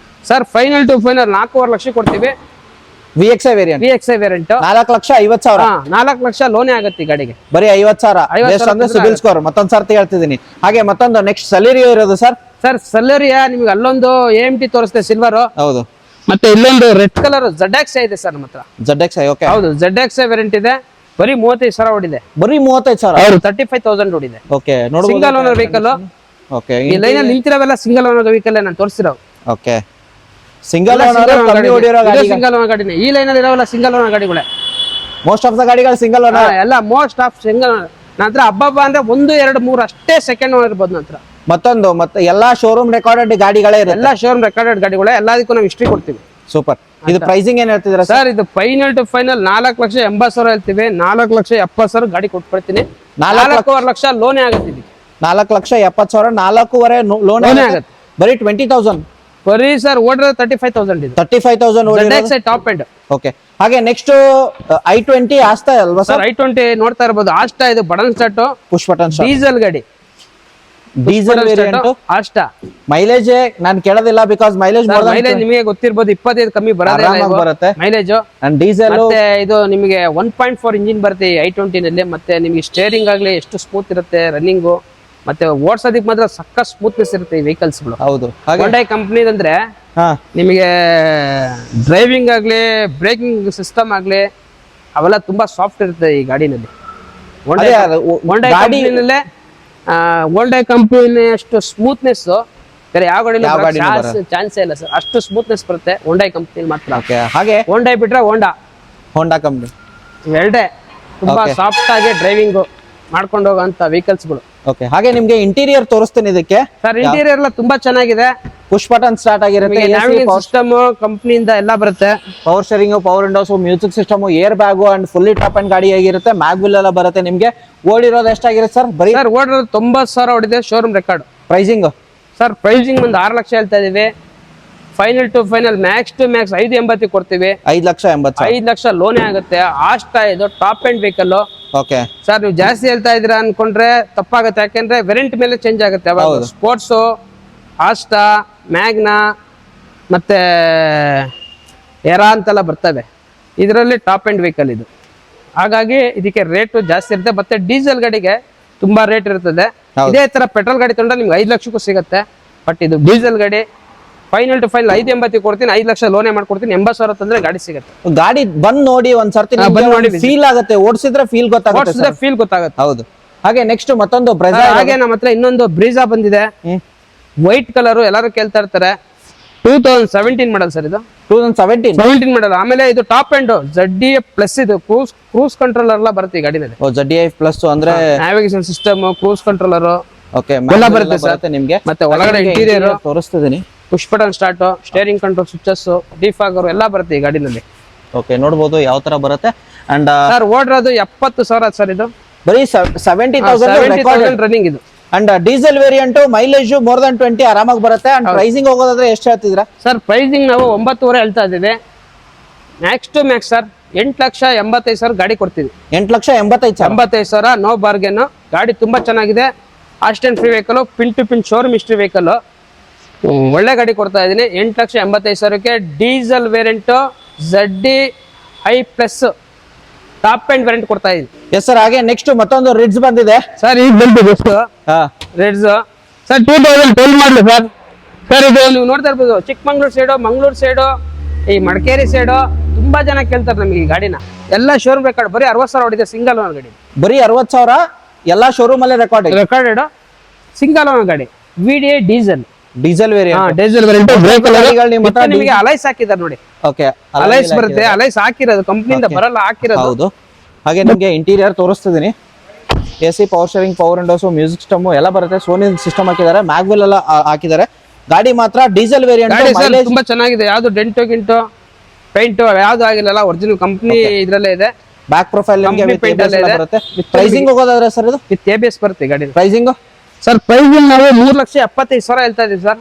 sir. Final to final 4.5 lakh ಕೊಡ್ತೀವಿ. VXI variant 4,50,000. 4 ಲಕ್ಷ ಲೋನೇ ಆಗುತ್ತೆ ಈ ಗಾಡಿಗೆ. ಬರೀ 50,000 ಅಂದ್ರೆ ಸಿಬಿಲ್ ಸ್ಕೋರ್. ಮತ್ತೊಂದ್ ಸರ್ತಿ ಹೇಳ್ತಿದ್ದೀನಿ. ಹಾಗೆ ಮತ್ತೊಂದು ನೆಕ್ಸ್ಟ್ ಸೆಲೆರಿಯೋ ಇರೋದು ಸರ್. ಸರ್ ಸೆಲೆರಿಯಾ ನಿಮ್ಗೆ ಅಲ್ಲೊಂದು AMT ತೋರಿಸ್ತೆ ಸಿಲ್ವರ್. ಹೌದು. ಮತ್ತೆ ಇಲ್ಲೊಂದು ರೆಡ್ ಕಲರ್ ZXI ಇದೆ ಸರ್ ನಮ್ಮ ಹತ್ರ. ZXI. ಓಕೆ. ಹೌದು, ZXI ವೇರಿಯಂಟ್ ಇದೆ. ಬರೀ 35,000 ಓಡಿದೆ. ಬರೀ 35,000? ಹೌದು, 35,000 ಓಡಿದೆ. ಓಕೆ. ನೋಡಬಹುದು. Single owner vehicle. ಓಕೆ. ಈ ಲೈನ್ ಅಲ್ಲಿ ನಿಂತಿರೋವೆಲ್ಲ ಸಿಂಗಲ್ ಓನರ್ ವೆಹಿಕಲ್ ನಾನು ತೋರಿಸಿರೋ. ಓಕೆ. ಸಿಂಗಲ್ ಓನರ್ ಕಮ್ಮಿ ಓಡಿರೋ ಗಾಡಿ. ಸಿಂಗಲ್ ಓನರ್ ಗಾಡಿನೇ. ಈ ಲೈನ್ ಅಲ್ಲಿ ಇರೋವೆಲ್ಲ ಸಿಂಗಲ್ ಓನರ್ ಗಾಡಿಗಳೇ. ಮೋಸ್ಟ್ ಆಫ್ ದ ಗಾಡಿಗಳು ಸಿಂಗಲ್ ಓನರ್. ಎಲ್ಲ ಮೋಸ್ಟ್ ಆಫ್ ಸಿಂಗಲ್ ಓನರ್. ನಂತರ ಹಬ್ಬ ಅಂದ್ರೆ 1, 2, 3 ಅಷ್ಟೇ ಸೆಕೆಂಡ್ ಓನರ್ ಇರ್ಬೋದು ನಂತರ. ಮತ್ತೆ ಎಲ್ಲಾ ಶೋರೂಮ್ ರೆಕಾರ್ಡೆಡ್ ಗಾಡಿಗಳೇ ಇರುತ್ತೆ. ಎಲ್ಲ ಶೋರೂಮ್ ರೆಕಾರ್ಡೆಡ್ ಗಾಡಿಗಳೇ. ಎಲ್ಲದಕ್ಕೂ ನಾವು ಹಿಸ್ಟ್ರಿ ಕೊಡ್ತೀವಿ. ಸೂಪರ್. ಇದು ಪ್ರೈಸಿಂಗ್ ಏನ್ ಹೇಳ್ತಿದ್ದೀರಾ ಸರ್? ಇದು ಫೈನಲ್ ಟು ಫೈನಲ್ 4,80,000 ಹೇಳ್ತೀವಿ. 4,70,000 ಗಾಡಿ ಕೊಟ್ಬಿಡ್ತೀನಿ. 4.5 ಲಕ್ಷ ಲೋನೇ ಆಗುತ್ತೆ ಇದಕ್ಕೆ. 4,70,000 4.5 ಲೋನ್ ಆಗುತ್ತೆ. ಬರೀ 20,000. ಬರೀ ಸರ್ ಓಡಿರೋ 35,000 ಇದು. 35,000 ಟಾಪ್ ಎಂಡ್. ಓಕೆ. ಹಾಗೆ ನೆಕ್ಸ್ಟ್ i20 ಆಸ್ತಾ ಅಲ್ವಾ ಸರ್? i20 ನೋಡ್ತಾ ಇರಬಹುದು. ಆಸ್ಟಾ ಇದು button start, push button start, diesel ಗಾಡಿ. Diesel variant Asta. ಮೈಲೇಜ್ ನಾನು ಕೇಳೋದಿಲ್ಲ ಬಿಕಾಸ್ ಮೈಲೇಜ್ ನಿಮಗೆ ಗೊತ್ತಿರಬಹುದು 25 ಕಮ್ಮಿ ಬರುತ್ತೆ ಮೈಲೇಜ್. ಡೀಸೆಲ್ ಮತ್ತೆ ಇದು ನಿಮಗೆ 1.4 ಇಂಜಿನ್ ಬರುತ್ತೆ i20 ನಲ್ಲಿ. ಮತ್ತೆ ನಿಮಗೆ ಸ್ಟೇರಿಂಗ್ ಆಗ್ಲಿ ಎಷ್ಟು ಸ್ಮೂತ್ ಇರುತ್ತೆ, ರನ್ನಿಂಗು ಮತ್ತೆ ಓಡಿಸೋದಕ್ಕೆ ಮಾತ್ರ ಸಕ್ಕ ಸ್ಮೂತ್ನೆಸ್ ಇರುತ್ತೆ ಈ ವೆಹಿಕಲ್ಸ್ ಗಳು. ಹೌದು. ಹೋಂಡಾ ಕಂಪನಿ ಅಂದ್ರೆ ನಿಮಗೆ ಡ್ರೈವಿಂಗ್ ಆಗ್ಲಿ ಬ್ರೇಕಿಂಗ್ ಸಿಸ್ಟಮ್ ಆಗ್ಲಿ ಅವೆಲ್ಲ ತುಂಬಾ ಸಾಫ್ಟ್ ಇರುತ್ತೆ ಈ ಗಾಡಿನಲ್ಲಿ. ಹೋಂಡಾ ಕಂಪನಿನಲ್ಲೇ ಹೋಂಡಾ ಕಂಪನಿ ಅಷ್ಟು ಸ್ಮೂತ್ನೆಸ್ ಬೇರೆ ಯಾವ ಗಾಡಿ ಚಾನ್ಸೇ ಇಲ್ಲ ಸರ್. ಅಷ್ಟು ಸ್ಮೂತ್ನೆಸ್ ಬರುತ್ತೆ ಹೋಂಡಾ ಕಂಪನಿ ಮಾತ್ರ. ಹಾಗೆ ಹೋಂಡಾ ಬಿಟ್ರೆ ಹೋಂಡಾ ಕಂಪನಿ ಎರಡೇ ತುಂಬಾ ಸಾಫ್ಟ್ ಆಗಿ ಡ್ರೈವಿಂಗ್ ಮಾಡ್ಕೊಂಡು ಹೋಗುವಂತ ವೆಹಿಕಲ್ಸ್ ಗಳು. ಓಕೆ. ಹಾಗೆ ನಿಮ್ಗೆ ಇಂಟೀರಿಯರ್ ತೋರಿಸ್ತೀನಿ ಇದಕ್ಕೆ. ಸರ್ ಇಂಟೀರಿಯರ್ ಎಲ್ಲ ತುಂಬಾ ಚೆನ್ನಾಗಿದೆ. ಪುಷ್ ಬಟನ್ ಸ್ಟಾರ್ಟ್ ಆಗಿರುತ್ತೆ. ಸಿಸ್ಟಮ್ ಕಂಪನಿಯಿಂದ ಎಲ್ಲ ಬರುತ್ತೆ. Power steering, power windows, music system, air bag and fully top and ಗಾಡಿ ಆಗಿರುತ್ತೆ. ಮ್ಯಾಗ್ವಿಲ್ ಎಲ್ಲ ಬರುತ್ತೆ. ನಿಮ್ಗೆ ಓಡಿರೋದು ಎಷ್ಟಾಗಿರುತ್ತೆ ಸರ್? ಬರೀ ಸರ್ ಓಡಿರೋದು 90,000 ಓಡಿದೆ. Showroom record. Pricing sir pricing ಒಂದು 6 ಲಕ್ಷ ಹೇಳ್ತಾ ಇದೀವಿ. Final to final max to max 5.80 ಕೊಡ್ತೀವಿ. 5,80,000. 5 ಲಕ್ಷ ಲೋನೇ ಆಗುತ್ತೆ. ಆಸ್ಟಾ ಇದು top end vehicle. Okay. Sir ನೀವು ಜಾಸ್ತಿ ಹೇಳ್ತಾ ಇದೀರಾ ಅನ್ಕೊಂಡ್ರೆ ತಪ್ಪಾಗುತ್ತೆ. ಯಾಕೆಂದ್ರೆ ವೆರಿಯಂಟ್ ಮೇಲೆ ಚೇಂಜ್ ಆಗುತ್ತೆ. ಸ್ಪೋರ್ಟ್ಸ್, ಆಸ್ಟಾ, ಮ್ಯಾಗ್ನಾ ಮತ್ತೆ ಎರಾ ಅಂತೆಲ್ಲ ಬರ್ತವೆ. ಇದರಲ್ಲಿ ಟಾಪ್ ಎಂಡ್ ವೆಹಿಕಲ್ ಇದು. ಹಾಗಾಗಿ ಇದಕ್ಕೆ ರೇಟ್ ಜಾಸ್ತಿ ಇರುತ್ತೆ. ಮತ್ತೆ ಡೀಸೆಲ್ ಗಾಡಿಗೆ ತುಂಬಾ ರೇಟ್ ಇರ್ತದೆ. ಇದೇ ತರ ಪೆಟ್ರೋಲ್ ಗಾಡಿ ತಗೊಂಡ್ರೆ ನಿಮ್ಗೆ 5 ಲಕ್ಷಕ್ಕೂ ಸಿಗುತ್ತೆ. ಬಟ್ ಇದು ಡೀಸೆಲ್ ಗಾಡಿ. ಫೈನಲ್ ಟು ಫೈನಲ್ 5.80 ಕೊಡ್ತೀನಿ. 5 ಲಕ್ಷ ಲೋನೇ ಮಾಡ್ಕೊಡ್ತೀನಿ. 80,000 ತಂದ್ರೆ ಗಾಡಿ ಸಿಗುತ್ತೆ. ಗಾಡಿ ಬಂದ್ ನೋಡಿ ಒಂದ್ಸರ್ತಿ ಫೀಲ್ ಆಗುತ್ತೆ. ಓಡಿಸಿದ್ರೆ ಫೀಲ್ ಗೊತ್ತಾಗುತ್ತೆ. ಹೌದು. ಹಾಗೆ ನೆಕ್ಸ್ಟ್ ಮತ್ತೊಂದು ಬ್ರೆಜಾ. ಹಾಗೆ ನಮ್ಮ ಹತ್ರ ಇನ್ನೊಂದು ಬ್ರೀಜಾ ಬಂದಿದೆ. ವೈಟ್ ಕಲರ್ ಎಲ್ಲರೂ ಕೇಳ್ತಾ ಇರ್ತಾರೆ. 2017 ಮಾಡಲ್ ಸರ್ ಇದು. 2017 ಮಾಡಲ್. ಆಮೇಲೆ ಇದು ಟಾಪ್ ಎಂಡ್ ZDF ಪ್ಲಸ್. ಇದು ಕ್ರೂಸ್ ಕಂಟ್ರೋಲರ್ ಎಲ್ಲ ಬರುತ್ತೆ ಈ ಗಾಡಿನಲ್ಲಿ. ZDF ಪ್ಲಸ್ ಅಂದ್ರೆ navigation system, cruise controller okay ಎಲ್ಲ ಬರುತ್ತೆ ನಿಮ್ಗೆ. ಮತ್ತೆ ಒಳಗಡೆ ಇಂಟೀರಿಯರ್ ತೋರಿಸ್ತಿದ್ದೀನಿ. Push button start, steering control switches, defogger ಎಲ್ಲ ಬರುತ್ತೆ ಈ ಗಾಡಿನಲ್ಲಿ. ಓಕೆ. ನೋಡಬಹುದು ಯಾವ ತರ ಬರುತ್ತೆ. ಅಂಡ್ ಸರ್ ಓಡಿರೋದು 70,000 ಸರ್. ಇದು ಬರೀ 70,000 ರನ್ನಿಂಗ್ ಇದು. And diesel variant mileage more than 20 ಆರಾಮಾಗಿ ಬರುತ್ತೆ. ಅಂಡ್ ಪ್ರೈಸಿಂಗ್ ಹೋಗೋದಾದ್ರೆ ಎಷ್ಟು ಹೇಳ್ತಿದ್ರಾ ಸರ್? ಪ್ರೈಸಿಂಗ್ ನಾವು 9.5 ಹೇಳ್ತಾ ಇದ್ದೀವಿ. ಮ್ಯಾಕ್ಸ್ ಟು ಮ್ಯಾಕ್ಸ್ ಸರ್ 8,85,000 ಗಾಡಿ ಕೊಡ್ತೀವಿ. 8,85,000 ನೋ ಬಾರ್ಗೇನ್. ಗಾಡಿ ತುಂಬಾ ಚೆನ್ನಾಗಿದೆ. Accident free vehicle, pin to pin showroom history vehicle. ಒಳ್ಳೆ ಗಾಡಿ ಕೊಡ್ತಾ ಇದೀನಿ. 8,85,000ಕ್ಕೆ diesel variant ZDI plus top end variant ಕೊಡ್ತಾ ಇದೀನಿ. Yes sir. ಹಾಗೆ ನೆಕ್ಸ್ಟ್ ಮತ್ತೊಂದು ರಿಡ್ಸ್ ಬಂದಿದೆ ಸರ್. ಈಗ ಬಂತು ರಿಡ್ಸ್ ಸರ್ 2012 ಮಾಡಲು ಸರ್. ಸರ್ ಇದು ನೀವು ನೋಡ್ತಾ ಇರ್ಬೋದು. ಚಿಕ್ಕಮಂಗ್ಳೂರ್ ಸೈಡು, ಮಂಗಳೂರು ಸೈಡು, ಈ ಮಡಿಕೇರಿ ಸೈಡು ತುಂಬಾ ಜನ ಕೇಳ್ತಾರೆ ನಮಗೆ ಈ ಗಾಡಿನ. ಎಲ್ಲ ಶೋರೂಮ್ ರೆಕಾರ್ಡ್. ಬರೀ 60,000 ಹೊಡಿದೆ ಸಿಂಗಲ್ ಓನರ್ ಗಾಡಿ. ಬರೀ 60,000 ಎಲ್ಲ ಶೋರೂಮ್ ಅಲ್ಲೇ ರೆಕಾರ್ಡೆಡ್ ಸಿಂಗಲ್ ಓನರ್ ಗಾಡಿ. VDI diesel variant. Diesel variant ನಿಮಗೆ ಅಲೈಸ್ ಹಾಕಿದ್ದಾರೆ ನೋಡಿ. ಓಕೆ. ಅಲೈಸ್ ಬರುತ್ತೆ. ಅಲೈಸ್ ಹಾಕಿರೋದು ಕಂಪನಿಯಿಂದ ಬರಲ್ಲ, ಹಾಕಿರೋದು. ಹೌದು. ಹಾಗೆ ನಿಮಗೆ ಇಂಟೀರಿಯರ್ ತೋರಿಸ್ತಿದ್ದೀನಿ. AC, power steering, power windows, music system ಎಲ್ಲ ಬರುತ್ತೆ. ಸೋನಿ ಸಿಸ್ಟಮ್ ಹಾಕಿದ್ದಾರೆ. ಮ್ಯಾಗ್ವಿಲ್ ಎಲ್ಲ ಹಾಕಿದ್ದಾರೆ. ಗಾಡಿ ಮಾತ್ರ ಡೀಸೆಲ್ ವೇರಿಯಂಟ್ ಗಾಡಿ ಸರ್ ತುಂಬಾ ಚೆನ್ನಾಗಿದೆ, ಯಾವ್ದು ಡೆಂಟು ಗಿಂಟು ಪೇಂಟ್ ಯಾವ್ದು ಆಗಿಲ್ಲ, ಒರಿಜಿನಲ್ ಕಂಪ್ನಿ ಇದ್ರಲ್ಲೇ ಇದೆ. ಬ್ಯಾಕ್ ಪ್ರೊಫೈಲ್ ಬರುತ್ತೆ. ಪ್ರೈಸಿಂಗ್ ಹೋಗೋದಾದ್ರೆ ಸರ್ ಇದು ವಿತ್ ABS ಬರುತ್ತೆ ಗಾಡಿ. ಪ್ರೈಸಿಂಗ್ ಸರ್ ಪ್ರೈಸಿಂಗ್ ನಾವು 3,75,000 ಹೇಳ್ತಾ ಇದೀವಿ ಸರ್.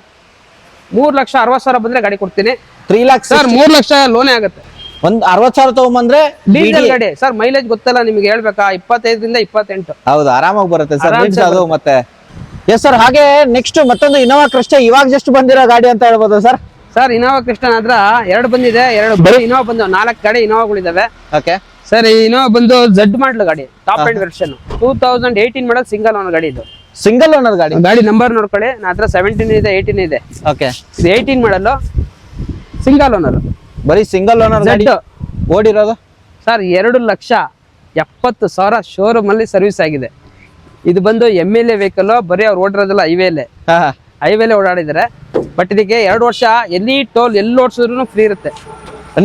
3,60,000 ಬಂದ್ರೆ ಗಾಡಿ ಕೊಡ್ತೀನಿ. 3 lakhs ಸರ್ 3 ಲಕ್ಷ ಲೋನೇ ಆಗುತ್ತೆ. ಒಂದ್ 60,000 ತಗೊಂಬಂದ್ರೆ ಡೀಸೆಲ್ ಗಾಡಿ ಸರ್. ಮೈಲೇಜ್ ಗೊತ್ತಲ್ಲ ನಿಮ್ಗೆ, ಹೇಳ್ಬೇಕಾ? 25 ರಿಂದ 28. ಹೌದು, ಆರಾಮಾಗಿ ಬರುತ್ತೆ ಸರ್. ಅದು ಮತ್ತೆ ಎಸ್ ಸರ್. ಹಾಗೆ ನೆಕ್ಸ್ಟ್ ಮತ್ತೊಂದು ಇನೋವಾ ಕ್ರಿಸ್ಟಾ ಇವಾಗ ಜಸ್ಟ್ ಬಂದಿರೋ ಗಾಡಿ ಅಂತ ಹೇಳ್ಬೋದು ಸರ್. ಸರ್ ಇನೋವಾ ಕ್ರಿಸ್ಟಾ ಹತ್ರ 2 ಬಂದಿದೆ, 2 ಬರೀ ಇನೋವಾ ಬಂದು 4 ಗಾಡಿ ಇನೋವಾಗಳಿದಾವೆ. ಓಕೆ ಸರ್ ಇನೋವಾ ಬಂದು Z ಮಾಡಲ್ ಗಾಡಿ, ಟಾಪ್ ಎಂಡ್ ವರ್ಷನ್ 2018 ಮಾಡಲ್ ಸಿಂಗಲ್ ಓನರ್ ಗಾಡಿ. ಇದು ಸಿಂಗಲ್ ಓನರ್ ಗಾಡಿ. ಗಾಡಿ ನಂಬರ್ ನೋಡ್ಕೊಳ್ಳಿ, ನನ್ನ ಹತ್ರ 17 ಇದೆ, 18 ಇದೆ. ಓಕೆ, ಇದು 18 ಮಾಡಲ್ ಸಿಂಗಲ್ ಓನರ್, ಬರೀ ಸಿಂಗಲ್ ಓನರ್ ಗಾಡಿ. ಓಡಿರೋದು ಸರ್ 2,70,000 ಶೋರೂಮ್ ಅಲ್ಲಿ ಸರ್ವಿಸ್ ಆಗಿದೆ. ಇದು ಬಂದು MLA ವೆಹಿಕಲ್, ಬರೀ ಅವ್ರು ಓಡಿರೋದಿಲ್ಲ ಹೈವೇಲೆ ಓಡಾಡಿದ್ದಾರೆ. ಬಟ್ ಇದಕ್ಕೆ 2 ವರ್ಷ ಎಲ್ಲಿ ಟೋಲ್ ಎಲ್ಲಿ ಓಡಿಸಿದ್ರು ಫ್ರೀ ಇರುತ್ತೆ.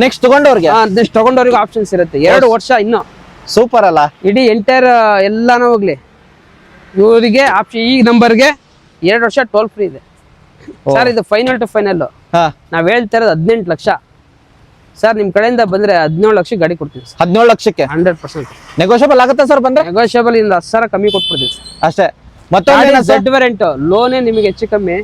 ನೆಕ್ಸ್ಟ್ ತಗೊಂಡವ್ರಿಗೆ ನೆಕ್ಸ್ಟ್ ತಗೊಂಡವ್ರಿಗೆ ಆಪ್ಷನ್ಸ್ ಇರುತ್ತೆ. 2 ವರ್ಷ ಇನ್ನು ಸೂಪರ್ ಅಲ್ಲ. ಇಡೀ ಎಂಟೈರ್ ಎಲ್ಲಾನು ಹೋಗ್ಲಿ, ಇವರಿಗೆ ಆಪ್ಷನ್ ಈ ನಂಬರ್ಗೆ 2 ವರ್ಷ ಟೋಲ್ ಫ್ರೀ ಇದೆ ಸರ್. ಇದು ಫೈನಲ್ ಟು ಫೈನಲ್ ನಾವ್ ಹೇಳ್ತಾ ಇರೋದು 18 ಲಕ್ಷ ಸರ್. ನಿಮ್ ಕಡೆಯಿಂದ ಬಂದ್ರೆ 17 ಲಕ್ಷ ಗಾಡಿ ಕೊಡ್ತೀವಿ. 17 ಲಕ್ಷಕ್ಕೆ 100% ನೆಗೋಷಿಯಬಲ್ ಆಗುತ್ತೆ ಸರ್. ಬಂದ್ರೆ ನೆಗೋಷಿಯಬಲ್ ಇಂದ 10,000 ಕಮ್ಮಿ ಕೊಟ್ಬಿಡ್ತೀವಿ ಅಷ್ಟೇ. ಮತ್ತೊಂದು Z ವೇರಿಯಂಟ್ ಲೋನೇ ನಿಮಗೆ ಹೆಚ್ಚು ಕಮ್ಮಿ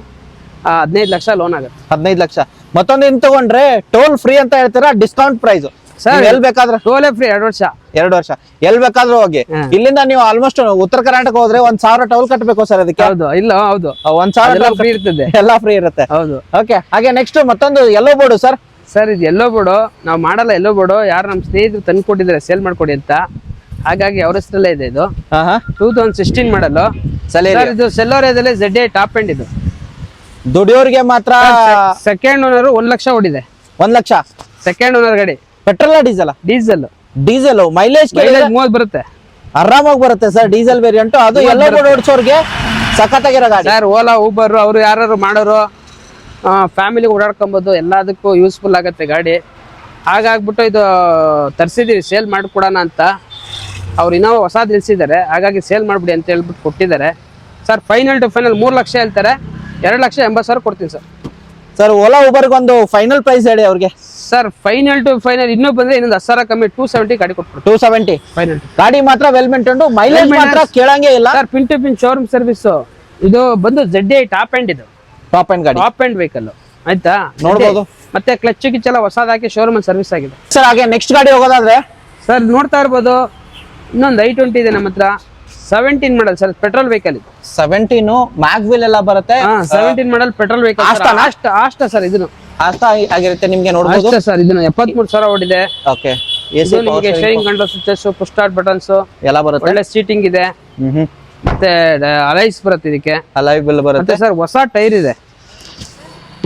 15 ಲಕ್ಷ ಲೋನ್ ಆಗುತ್ತೆ. 15 ಲಕ್ಷ. ಮತ್ತೊಂದು ಇನ್ ತಗೊಂಡ್ರೆ ಟೋಲ್ ಫ್ರೀ ಅಂತ ಹೇಳ್ತೀರಾ, ಡಿಸ್ಕೌಂಟ್ ಪ್ರೈಸ್ ಸರ್. ಎಲ್ ಬೇಕಾದ್ರೆ ಟೋಲೇ ಫ್ರೀ 2 ವರ್ಷ. 2 ವರ್ಷ ಎಲ್ ಬೇಕಾದ್ರೂ ಹೋಗಿ. ಇಲ್ಲಿಂದ ನೀವು ಆಲ್ಮೋಸ್ಟ್ ಉತ್ತರ ಕರ್ನಾಟಕ ಹೋದ್ರೆ 1,000 ಟೋಲ್ ಕಟ್ಟಬೇಕು ಸರ್ ಅದಕ್ಕೆ. ಹೌದು, ಇಲ್ಲ ಹೌದು, 1,000 ಫ್ರೀ ಇರ್ತದೆ, ಎಲ್ಲ ಫ್ರೀ ಇರುತ್ತೆ. ಹೌದು. ಓಕೆ, ಹಾಗೆ ನೆಕ್ಸ್ಟ್ ಮತ್ತೊಂದು ಎಲ್ಲೋ ಬೋರ್ಡು ಸರ್. ಸರ್ ಇದು ಎಲ್ಲೋ ಬೋರ್ಡು ನಾವು ಮಾಡಲ್ಲ. ಎಲ್ಲೋ ಬೋರ್ಡು ಯಾರು ನಮ್ಮ ಸ್ನೇಹಿತರು ತಂದು ಕೊಟ್ಟಿದ್ದಾರೆ ಸೇಲ್ ಮಾಡ್ಕೊಡಿ ಅಂತ, ಹಾಗಾಗಿ ಅವ್ರ ಹೆಸರಲ್ಲೇ ಇದೆ. ಇದು 2016 ಮಾಡಲು ಸರ್. ಇದು ಸೆಲ್ಲೋರಿಯಾದಲ್ಲಿ ZA ಟಾಪ್ ಎಂಡ್. ಇದು ದುಡಿಯೋರಿಗೆ ಮಾತ್ರ. ಸೆಕೆಂಡ್ ಓನರ್ 1 ಲಕ್ಷ ಓಡಿದೆ. 1 ಲಕ್ಷ ಸೆಕೆಂಡ್ ಓನರ್ ಗಾಡಿ. Petrol diesel? ಡೀಸೆಲ್. ಮೈಲೇಜ್ 30 ಬರುತ್ತೆ, ಆರಾಮಾಗಿ ಬರುತ್ತೆ ಸರ್. ಡೀಸೆಲ್ ವೇರಿಯಂಟ್ ಅದು ಎಲ್ಲೋ ಬೋರ್ಡ್ ಓಡಿಸೋರ್ಗೆ ಸಖತ್ತಾಗಿರೋ ಗಾಡಿ ಸರ್. ಓಲಾ ಊಬರ್ ಅವರು ಯಾರು ಮಾಡೋರು ಫ್ಯಾಮಿಲಿ ಓಡಾಡ್ಕೊಬೋದು, ಎಲ್ಲದಕ್ಕೂ ಯೂಸ್ಫುಲ್ ಆಗುತ್ತೆ ಗಾಡಿ. ಹಾಗಾಗ್ಬಿಟ್ಟು ಇದು ತರಿಸಿದೀವಿ ಸೇಲ್ ಮಾಡಿಕೊಡೋಣ ಅಂತ. ಅವ್ರು ಇನ್ನೂ ಹೊಸ ನಿಲ್ಸಿದ್ದಾರೆ, ಹಾಗಾಗಿ ಸೇಲ್ ಮಾಡ್ಬಿಡಿ ಅಂತ ಹೇಳ್ಬಿಟ್ಟು ಕೊಟ್ಟಿದ್ದಾರೆ sir. Final to final 3 lakh ಹೇಳ್ತಾರೆ, 2,80,000 ಕೊಡ್ತೀನಿ ಸರ್. ಸರ್ ಓಲಾ ಊಬರ್ಗೆ ಒಂದು ಫೈನಲ್ ಪ್ರೈಸ್ ಹೇಳಿ ಅವ್ರಿಗೆ ಸರ್. ಫೈನಲ್ ಟು ಫೈನಲ್ ಇನ್ನೂ ಬಂದ್ರೆ ಇನ್ನೊಂದು 10,000 ಕಮ್ಮಿ 270 ಗಾಡಿ ಕೊಟ್ಬಿಟ್ಟು. 270 ಫೈನಲ್ ಗಾಡಿ ಮಾತ್ರ ವೆಲ್ ಮೇಂಟೈನ್ಡ್, ಮೈಲೇಜ್ ಮಾತ್ರ ಕೇಳಂಗೆ ಇಲ್ಲ sir. Pin to pin showroom service. ಇದು ಬಂದು ZA ಟಾಪ್ ಎಂಡ್. ಇದು ಟಾಪ್ ಎಂಡ್ ಗಾಡಿ, ಟಾಪ್ ಎಂಡ್ ವೆಹಿಕಲ್ ಆಯ್ತಾ, ನೋಡ್ಬೋದು. ಮತ್ತೆ ಕ್ಲಚ್ ಗಿಚ್ಚೆಲ್ಲ ಹೊಸದಾಗಿ ಶೋರೂಮ್ ಸರ್ವಿಸ್ ಆಗಿದೆ ಸರ್. ಹಾಗೆ ನೆಕ್ಸ್ಟ್ ಗಾಡಿ ಹೋಗೋದಾದ್ರೆ ಸರ್ ನೋಡ್ತಾ ಇರ್ಬೋದು, ಇನ್ನೊಂದು i20 ಇದೆ ನಮ್ಮ ಹತ್ರ. 17 ಮಾಡಲ್ ಸರ್, ಪೆಟ್ರೋಲ್ ವೆಹಿಕಲ್. ಇದು 17 ಮ್ಯಾಗ್ ವೀಲ್ ಎಲ್ಲ ಬರುತ್ತೆ. 17 ಮಾಡಲ್ ಪೆಟ್ರೋಲ್ ವೆಹಿಕಲ್. ಅಷ್ಟ ಸರ್. ಇದನ್ನು ಅಷ್ಟ ಆಗಿರುತ್ತೆ ನಿಮ್ಗೆ ನೋಡಬಹುದು ಸರ್. ಇದನ್ನು 73,000 ಓಡಿದೆ. ಓಕೆ, ನಿಮಗೆ steering control switches, push start buttons ಎಲ್ಲ ಬರುತ್ತೆ. ಒಳ್ಳೆ ಸೀಟಿಂಗ್ ಇದೆ. ಮತ್ತೆ ಅಲೈಸ್ ಬರುತ್ತೆ ಇದಕ್ಕೆ. ಅಲೈ ಬಿಲ್ ಬರುತ್ತೆ ಸರ್. ಹೊಸ ಟೈರ್ ಇದೆ,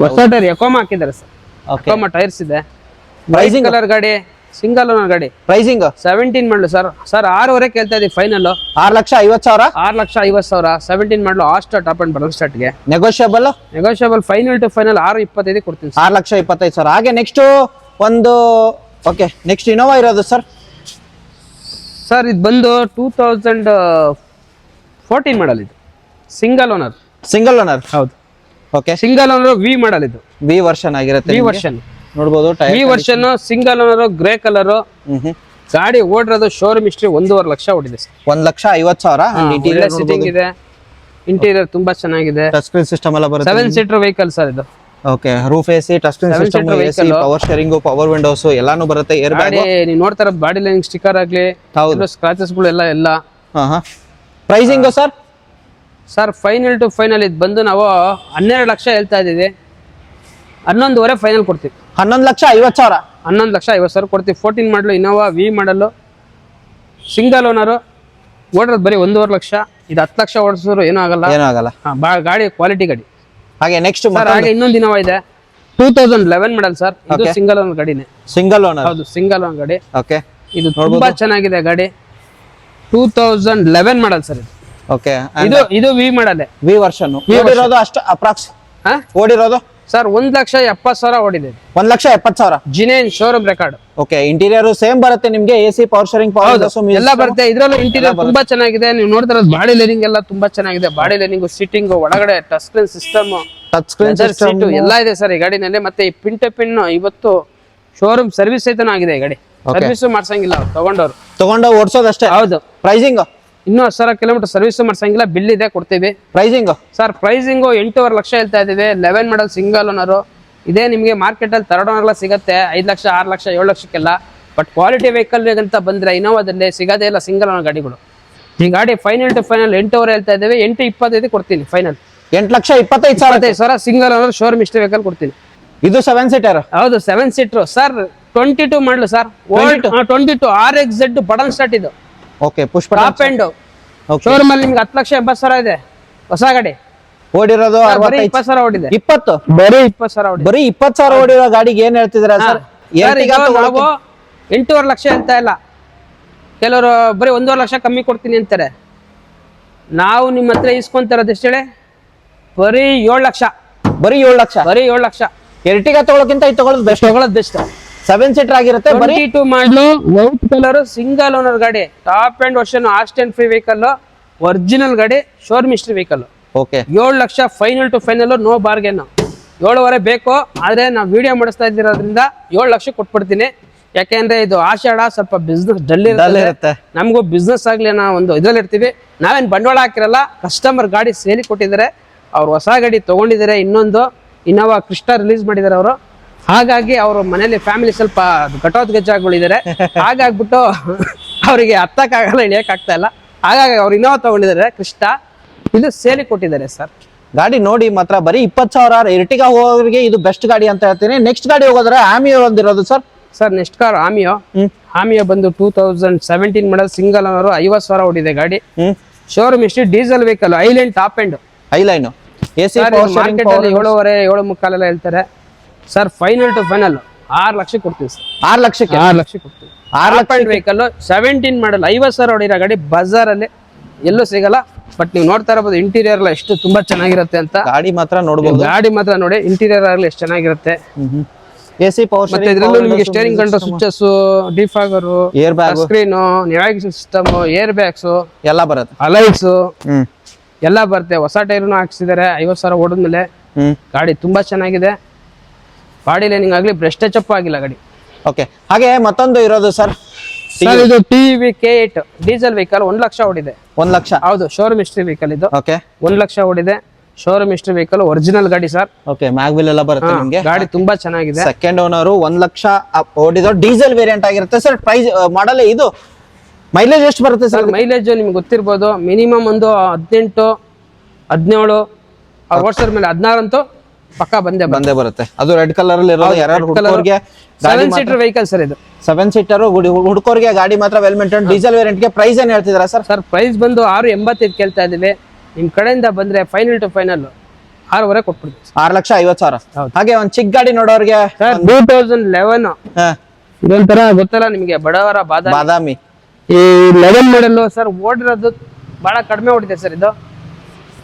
ಹೊಸ ಟೈರ್ ಎಕೋಮಾ ಹಾಕಿದ್ದಾರೆ ಸರ್. ಎಕೋಮಾ ಟೈರ್ಸ್ ಇದೆ. ವೈಟ್ ಕಲರ್ ಗಾಡಿ, ಸಿಂಗಲ್ ಓನರ್ ಗಾಡಿ. Pricing 17 model sir. 6,500 ಕೇಳ್ತಾ ಇದೀವಿ ಫೈನಲ್. 6,50,000. 6,50,000 17 ಮಾಡಲು ಆಸ್ಟ್ ಟಾಪ್ ಅಂಡ್ ಬಟನ್ ಸ್ಟಾರ್ಟ್ ಗೆ ನೆಗೋಷಿಯಬಲ್ ಫೈನಲ್ ಟು ಫೈನಲ್ 6,25 ಕೊಡ್ತೀನಿ. 6,25,000. ಹಾಗೆ ನೆಕ್ಸ್ಟ್ ಒಂದು ಓಕೆ, ನೆಕ್ಸ್ಟ್ ಇನೋವಾ ಇರೋದು ಸರ್. ಸರ್ ಇದು ಬಂದು 2014 ಮಾಡಲ್. ಇದು ಸಿಂಗಲ್ ಓನರ್. ಹೌದು. Okay, single owner V model. ಇದು ವಿ ವರ್ಷನ್ ಆಗಿರುತ್ತೆ. ವಿ ವರ್ಷನ್ ನೋಡಬಹುದು. V version single owner, grey colour. ಗಾಡಿ ಓಡಿರೋದು ಶೋರೂಮ್ ಹಿಸ್ಟ್ರಿ 1.5 ಲಕ್ಷ ಓಡಿದೆ ಸರ್. 1,50,000. ಸೀಟಿಂಗ್ ಇದೆ, ಇಂಟೀರಿಯರ್ ತುಂಬಾ ಚೆನ್ನಾಗಿದೆ. ಟಚ್ ಸ್ಕ್ರೀನ್ ಸಿಸ್ಟಮ್ ಎಲ್ಲ ಬರುತ್ತೆ. 7 ಸೀಟರ್ ವೆಹಿಕಲ್ ಸರ್ ಇದು. Okay, roof AC, touch screen system, AC, power steering, power windows ಎಲ್ಲಾನು ಬರುತ್ತೆ. Air bag. ನೀವು ನೋಡ್ತಾ ಇರೋದು ಬಾಡಿ ಲೈನಿಂಗ್ ಸ್ಟಿಕ್ಕರ್ ಆಗ್ಲಿ, ಸ್ಕ್ರಾಚಸ್ ಗಳು ಎಲ್ಲ. Pricing sir final to final ಇದು ಬಂದು ನಾವು 12 ಲಕ್ಷ ಹೇಳ್ತಾ ಇದೀವಿ. 11.5 ಫೈನಲ್ ಕೊಡ್ತೀವಿ. 11,50,000. 11,50,000 ಕೊಡ್ತೀವಿ. 14 ಮಾಡಲು ಇನೋವಾ ವಿ ಮಾಡಲು, ಸಿಂಗಲ್ ಓನರ್, ಓಡಿರೋದು ಬರೀ 1.5 ಲಕ್ಷ. ಇದು 10 ಲಕ್ಷ ಓಡಿಸಿದ್ರು ಏನೂ ಆಗಲ್ಲ. ಗಾಡಿ ಕ್ವಾಲಿಟಿ ಗಾಡಿ. ಹಾಗೆ ನೆಕ್ಸ್ಟ್ ಹಾಗೆ ಇನ್ನೊಂದು ಇನೋವಾ ಇದೆ, 2011 ಮಾಡಲ್ ಸರ್. ಇದು ಸಿಂಗಲ್ ಓನರ್ ಗಾಡಿನೇ. ಹೌದು, ಸಿಂಗಲ್ ಓನರ್ ಗಾಡಿ. ಓಕೆ, ಇದು ತುಂಬಾ ಚೆನ್ನಾಗಿದೆ ಗಾಡಿ. 2011 ಮಾಡಲ್ ಸರ್. ಓಕೆ, ಇದು ವಿ ಮಾಡಲ್. ವಿ ವರ್ಷನ್ ಓಡಿರೋದು ಅಷ್ಟು ಅಪ್ರಾಕ್ಸ್ ಓಡಿರೋದು ಸರ್ 1,70,000 ಓಡಿದೆ. 1,70,000. Genuine showroom record. Okay, interior same ಬರುತ್ತೆ ನಿಮ್ಗೆ, AC, ಪವರ್ ಶೇರಿಂಗ್, ಎಲ್ಲ ಬರುತ್ತೆ. ಇದ್ರಲ್ಲೂ ಇಂಟೀರಿಯರ್ ತುಂಬಾ ಚೆನ್ನಾಗಿದೆ. ನೀವು ನೋಡಿದ್ರೆ ಬಾಡಿ ಲೈನಿಂಗ್ ಎಲ್ಲ ತುಂಬಾ ಚೆನ್ನಾಗಿದೆ. ಬಾಡಿ ಲೈನಿಂಗ್, ಸೀಟಿಂಗ್, ಒಳಗಡೆ touch screen system, touch screen seat ಎಲ್ಲ ಇದೆ ಸರ್ ಈ ಗಾಡಿನಲ್ಲಿ. ಮತ್ತೆ ಈ ಪಿನ್ ಟು ಪಿನ್ ಇವತ್ತು ಶೋರೂಮ್ ಸರ್ವಿಸ್ ಸಹಿತನೂ ಆಗಿದೆ ಈ ಗಾಡಿ. ಸರ್ವಿಸ್ ಮಾಡ್ಸಂಗಿಲ್ಲ ತಗೊಂಡು ಓಡಿಸೋದಷ್ಟೇ. ಹೌದು. ಪ್ರೈಸಿಂಗ್ ಇನ್ನೂ 10,000 ಕಿಲೋಮೀಟರ್ ಸರ್ವಿಸ್ ಮಾಡ್ಸಂಗಿಲ್ಲ. ಬಿಲ್ ಇದೆ, ಕೊಡ್ತೀವಿ. ಪ್ರೈಸಿಂಗ್ ಸರ್, ಪ್ರೈಸಿಂಗು 8.5 ಲಕ್ಷ ಹೇಳ್ತಾ ಇದೀವಿ. 11 ಮಾಡಲ್ ಸಿಂಗಲ್ ಓನರ್. ಇದೇ ನಿಮಗೆ ಮಾರ್ಕೆಟ್ ಅಲ್ಲಿ ಥರ್ಡ್ ಓನರ್ ಸಿಗುತ್ತೆ 5 ಲಕ್ಷ, 6 ಲಕ್ಷ, 7 ಲಕ್ಷಕ್ಕೆಲ್ಲ. ಬಟ್ ಕ್ವಾಲಿಟಿ ವೆಹಿಕಲ್ ಅಂತ ಬಂದ್ರೆ ಇನೋವಾದಲ್ಲಿ ಸಿಗೋದೇ ಇಲ್ಲ ಸಿಂಗಲ್ ಓನರ್ ಗಾಡಿಗಳು. ಈ ಗಾಡಿ ಫೈನಲ್ ಟು ಫೈನಲ್ 8 ಹೇಳ್ತಾ ಇದ್ದೇವೆ. 8.25 ಕೊಡ್ತೀನಿ ಫೈನಲ್. 8,25,000 ಸಿಂಗಲ್ ಓನರ್ ಶೋರೂಮ್ ಇಷ್ಟ ವೆಹಿಕಲ್ ಕೊಡ್ತೀನಿ. ಇದು 7 ಸೀಟರ್. ಹೌದು, 7 ಸೀಟರ್ ಸರ್. 22 ಮಾಡಲು ಸರ್. 22 RXZ ಬಟನ್ ಸ್ಟಾರ್ಟ್ ಇದು. Okay, push top end. Showroom ಅಲ್ಲಿ ನಿಮ್ಗೆ 10,80,000 ಇದೆ ಹೊಸ ಗಾಡಿ. ಓಡಿರೋದು 20,000 ಓಡಿದೆ. 20 ಬರೀ 20,000 ಓಡಿದೆ. ಬರೀ 20,000 ಓಡಿರೋ ಗಾಡಿಗೆ ಏನ್ ಹೇಳ್ತಿದ್ದೀರಾ ಸರ್? ನಾವು 8.5 ಲಕ್ಷ ಹೇಳ್ತಾ ಇಲ್ಲ. ಕೆಲವರು ಬರೀ 1.5 ಲಕ್ಷ ಕಮ್ಮಿ ಕೊಡ್ತೀನಿ ಅಂತಾರೆ. ನಾವು ನಿಮ್ಮ ಹತ್ರ ಇಸ್ಕೊಂತಾರದು ಎಷ್ಟು ಹೇಳಿ? ಬರೀ 7 ಲಕ್ಷ. ಬರೀ 7 ಲಕ್ಷ. ಬರೀ 7 ಲಕ್ಷ. ಎರ್ಟಿಗಾ ತಗೊಳಕ್ಕಿಂತ ಇದು ತಗೊಳ್ಳೋದು ಬೆಸ್ಟ್. 7 ಸೀಟರ್ ಆಗಿರುತ್ತೆ. 22 model, white colour, single owner ಗಾಡಿ, top end version, accident free vehicle, original ಗಾಡಿ, showroom history vehicle. Okay, 7 lakh final to final, no bargain. 7.5 ಬೇಕು, ಆದ್ರೆ ನಾವು ವಿಡಿಯೋ ಮಾಡಿಸ್ತಾ ಇದ್ದಿರೋದ್ರಿಂದ 7 ಲಕ್ಷ ಕೊಟ್ಬಿಡ್ತೀನಿ. ಯಾಕೆಂದ್ರೆ ಇದು ಆಷಾಢ, ಸ್ವಲ್ಪ ಬಿಸ್ನೆಸ್ ಡಲ್ ಇರುತ್ತೆ. ನಮಗೂ ಬಿಸ್ನೆಸ್ ಆಗ್ಲಿ ಅನ್ನೋ ಒಂದು ಇದ್ರಲ್ಲಿ ಇರ್ತೀವಿ. ನಾವೇನ್ ಬಂಡವಾಳ ಹಾಕಿರಲ್ಲ. ಕಸ್ಟಮರ್ ಗಾಡಿ ಸೇಲಿ ಕೊಟ್ಟಿದ್ದಾರೆ, ಅವ್ರು ಹೊಸ ಗಾಡಿ ತಗೊಂಡಿದ್ದಾರೆ. ಇನ್ನೊಂದು ಇನ್ನೋವಾ ಕ್ರಿಸ್ಟಾ ರಿಲೀಸ್ ಮಾಡಿದ್ದಾರೆ ಅವರು. ಹಾಗಾಗಿ ಅವ್ರ ಮನೇಲಿ ಫ್ಯಾಮಿಲಿ ಸ್ವಲ್ಪ ಘಟೋತ್ಕಚಗಳಿದ್ದಾರೆ. ಹಾಗಾಗ್ಬಿಟ್ಟು ಅವರಿಗೆ ಹತ್ತಕ್ಕಾಗಲ್ಲ, ಇಳಿಯಕ್ ಆಗ್ತಾ ಇಲ್ಲ. ಹಾಗಾಗಿ ಅವ್ರು ಇನ್ನೋವಾ ತಗೊಂಡಿದ್ದಾರೆ ಕ್ರಿಸ್ಟಾ. ಇದು ಸೇಲಿ ಕೊಟ್ಟಿದ್ದಾರೆ ಸರ್. ಗಾಡಿ ನೋಡಿ ಮಾತ್ರ ಬರೀ 20,000. ಎರ್ಟಿಗಾ ಹೋಗೋರಿಗೆ ಇದು ಬೆಸ್ಟ್ ಗಾಡಿ ಅಂತ ಹೇಳ್ತೀನಿ. ನೆಕ್ಸ್ಟ್ ಗಾಡಿ ಹೋಗೋದ್ರೆ ಆಮಿಯೋ ಒಂದಿರೋದು ಸರ್. ನೆಕ್ಸ್ಟ್ ಕಾರ್ ಆಮಿಯೋ ಬಂದು 2017 ಮಾಡಲ್ ಸಿಂಗಲ್ ಓನರ್, 50,000 ಓಡಿದೆ ಗಾಡಿ. Showroom history, diesel vehicle, highline top end. Highline AC, market ಅಲ್ಲಿ 7.5, 7.75 ಹೇಳ್ತಾರೆ sir. Final to final 6 lakh ಕೊಡ್ತೀವಿ ಸರ್. 6 ಲಕ್ಷಕ್ಕೆ 6 ಲಕ್ಷ ಕೊಡ್ತೀವಿ. 6 ಲಕ್ಷ ವೆಹಿಕಲ್ 17 ಮಾಡಲ್ 50,000 ಹೊಡಿರೋ ಗಾಡಿ ಬಜಾರ್ ಅಲ್ಲಿ ಎಲ್ಲೂ ಸಿಗಲ್ಲ. ಬಟ್ ನೀವು ನೋಡ್ತಾ ಇರಬಹುದು ಇಂಟೀರಿಯರ್ ಎಲ್ಲ ಎಷ್ಟು ತುಂಬಾ ಚೆನ್ನಾಗಿರುತ್ತೆ ಅಂತ. ಗಾಡಿ ಮಾತ್ರ ನೋಡಬಹುದು. ಗಾಡಿ ಮಾತ್ರ ನೋಡಿ, ಇಂಟೀರಿಯರ್ ಆಗಲಿ ಎಷ್ಟು ಚೆನ್ನಾಗಿರುತ್ತೆ. AC, ಪವರ್ ಮತ್ತೆ ಇದರಲ್ಲೂ ನಿಮಗೆ steering control, switches, defogger, air bag, screen, navigation system, air bags ಎಲ್ಲ ಬರುತ್ತೆ. ಅಲೈಟ್ಸ್ ಎಲ್ಲ ಬರುತ್ತೆ. ಹೊಸ ಟೈರ್ನು ಹಾಕ್ಸಿದ್ದಾರೆ 50,000 ಓಡಿದ್ಮೇಲೆ. ಗಾಡಿ ತುಂಬಾ ಚೆನ್ನಾಗಿದೆ. ಬಾಡಿ ಲೈನಿಂಗ್ ಆಗ್ಲಿ, ಬ್ರೆಸ್ಟ್ ಟಚ್ ಆಗಿಲ್ಲ ಗಾಡಿ. ಓಕೆ, ಹಾಗೆ ಮತ್ತೊಂದು ಇರೋದು ಸರ್, ಇದು TVV K8 diesel vehicle, 1 lakh ಓಡಿದೆ. 1 ಲಕ್ಷ. ಹೌದು, ಶೋರೂಮ್ ಹಿಸ್ಟ್ರಿ ವೆಹಿಕಲ್ ಇದು. ಓಕೆ, 1 ಲಕ್ಷ ಓಡಿದೆ. ಶೋರೂಮ್ ಹಿಸ್ಟ್ರಿ ವೆಹಿಕಲ್, ಒರಿಜಿನಲ್ ಗಾಡಿ ಸರ್. ಓಕೆ, ಮ್ಯಾಗ್ವಿಲ್ ಎಲ್ಲ ಬರುತ್ತೆ ನಿಮಗೆ. ಗಾಡಿ ತುಂಬಾ ಚೆನ್ನಾಗಿದೆ. ಸೆಕೆಂಡ್ ಓನರ್, 1 ಲಕ್ಷ ಓಡಿದ ಡೀಸೆಲ್ ವೇರಿಯಂಟ್ ಆಗಿರುತ್ತೆ ಸರ್. ಪ್ರೈಸ್ ಮಾಡಲ್ ಇದು ಮೈಲೇಜ್ ಎಷ್ಟು ಬರುತ್ತೆ ಸರ್? ಮೈಲೇಜ್ ನಿಮ್ಗೆ ಗೊತ್ತಿರ್ಬೋದು, ಮಿನಿಮಮ್ ಒಂದು 18, 17 ಓಡಿಸೋರ್ ಮೇಲೆ 16 ಅಂತೂ ಪಕ್ಕ ಬಂದೇ ಬರುತ್ತೆ. ಅದು ರೆಡ್ ಕಲರ್ ಅಲ್ಲಿ ಇರೋದು. ಯಾರು ಹುಡುಗರಿಗೆ 7 ಸೀಟರ್ ವೆಹಿಕಲ್ ಸರ್ ಇದು. 7 ಸೀಟರ್ ಹುಡುಗರಿಗೆ ಗಾಡಿ ಮಾತ್ರ ವೆಲ್ ಮೇಂಟೈನ್. ಡೀಸೆಲ್ ವೇರಿಯಂಟ್ ಗೆ ಪ್ರೈಸ್ ಏನ್ ಹೇಳ್ತಿದ್ದೀರಾ ಸರ್? ಪ್ರೈಸ್ ಬಂದು 6.85 ಕೇಳ್ತಾ ಇದೀವಿ. ನಿಮ್ ಕಡೆಯಿಂದ ಬಂದ್ರೆ ಫೈನಲ್ ಟು ಫೈನಲ್ 6.5 ಕೊಟ್ಬಿಡ್ತೀವಿ. 6,50,000. ಹಾಗೆ ಒಂದ್ ಚಿಕ್ಕ ಗಾಡಿ ನೋಡೋರಿಗೆ 2011 ಇದೊಂಥರ ಗೊತ್ತಲ್ಲ ನಿಮಗೆ, ಬಡವರ ಬಾದಾಮಿ. ಈ 11 ಮಾಡಲ್ ಸರ್. ಓಡಿರೋದು ಬಹಳ ಕಡಿಮೆ ಓಡಿದೆ ಸರ್. ಇದು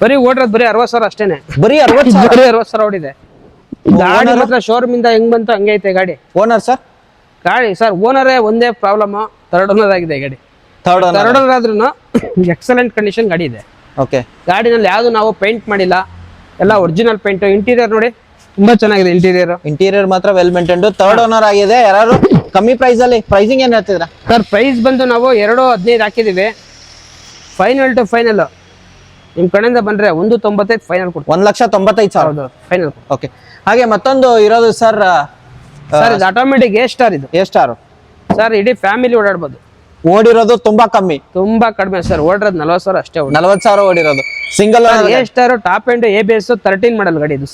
ಬರೀ ಓಡಿರೋದು ಬರೀ 60,000 ಅಷ್ಟೇನೆ. ಬರೀ 60,000 ಓಡಿದೆ. ಗಾಡಿ ಮಾತ್ರ ಶೋರೂಮ್ ಇಂದ ಹೆಂಗ್ ಬಂತು ಹಂಗೆ ಐತೆ ಗಾಡಿ. Owner sir? ಗಾಡಿ ಸರ್ ಓನರೇ ಒಂದೇ ಪ್ರಾಬ್ಲಮ್, ಥರ್ಡ್ ಓನರ್ ಆಗಿದೆ ಗಾಡಿ. ಥರ್ಡ್ ಓನರ್ ಆದ್ರೂ ಎಕ್ಸಲೆಂಟ್ ಕಂಡೀಷನ್ ಗಾಡಿ ಇದೆ. ಓಕೆ, ಗಾಡಿನಲ್ಲಿ ಯಾವ್ದು ನಾವು ಪೇಂಟ್ ಮಾಡಿಲ್ಲ, ಎಲ್ಲ ಒರಿಜಿನಲ್ ಪೇಂಟ್. ಇಂಟೀರಿಯರ್ ನೋಡಿ ತುಂಬಾ ಚೆನ್ನಾಗಿದೆ. ಇಂಟೀರಿಯರ್ ಮಾತ್ರ ವೆಲ್ ಮೇಂಟೈನ್ಡ್. ಥರ್ಡ್ ಓನರ್ ಆಗಿದೆ. ಯಾರು ಕಮ್ಮಿ ಪ್ರೈಸ್ ಅಲ್ಲಿ ಪ್ರೈಸಿಂಗ್ ಏನ್ ಹೇಳ್ತಿದ್ರ ಸರ್? ಪ್ರೈಸ್ ಬಂದು ನಾವು 2.15 ಹಾಕಿದೀವಿ. ಫೈನಲ್ ಟು ಫೈನಲ್ ನಿಮ್ ಕಡೆಯಿಂದ ಬಂದ್ರೆ 1.95 ಫೈನಲ್ ಕೊಡ್ತೀವಿ. 1,95,000 ಫೈನಲ್. ಓಕೆ, ಹಾಗೆ ಮತ್ತೊಂದು ಇರೋದು ಸರ್. ಸರ್ ಇದು ಆಟೋಮೆಟಿಕ್ A ಸ್ಟಾರ್. ಇದು A ಸ್ಟಾರ್ ಸರ್. ಇಡೀ ಫ್ಯಾಮಿಲಿ ಓಡಾಡ್ಬೋದು. ಓಡಿರೋದು ತುಂಬಾ ಕಮ್ಮಿ, ತುಂಬಾ ಕಡಿಮೆ ಸರ್. ಓಡಿರೋದು 40,000 ಅಷ್ಟೇ. 40,000 ಓಡಿರೋದು. Single A star, top end, ABS, 13 model ಗಾಡಿ ಇದು.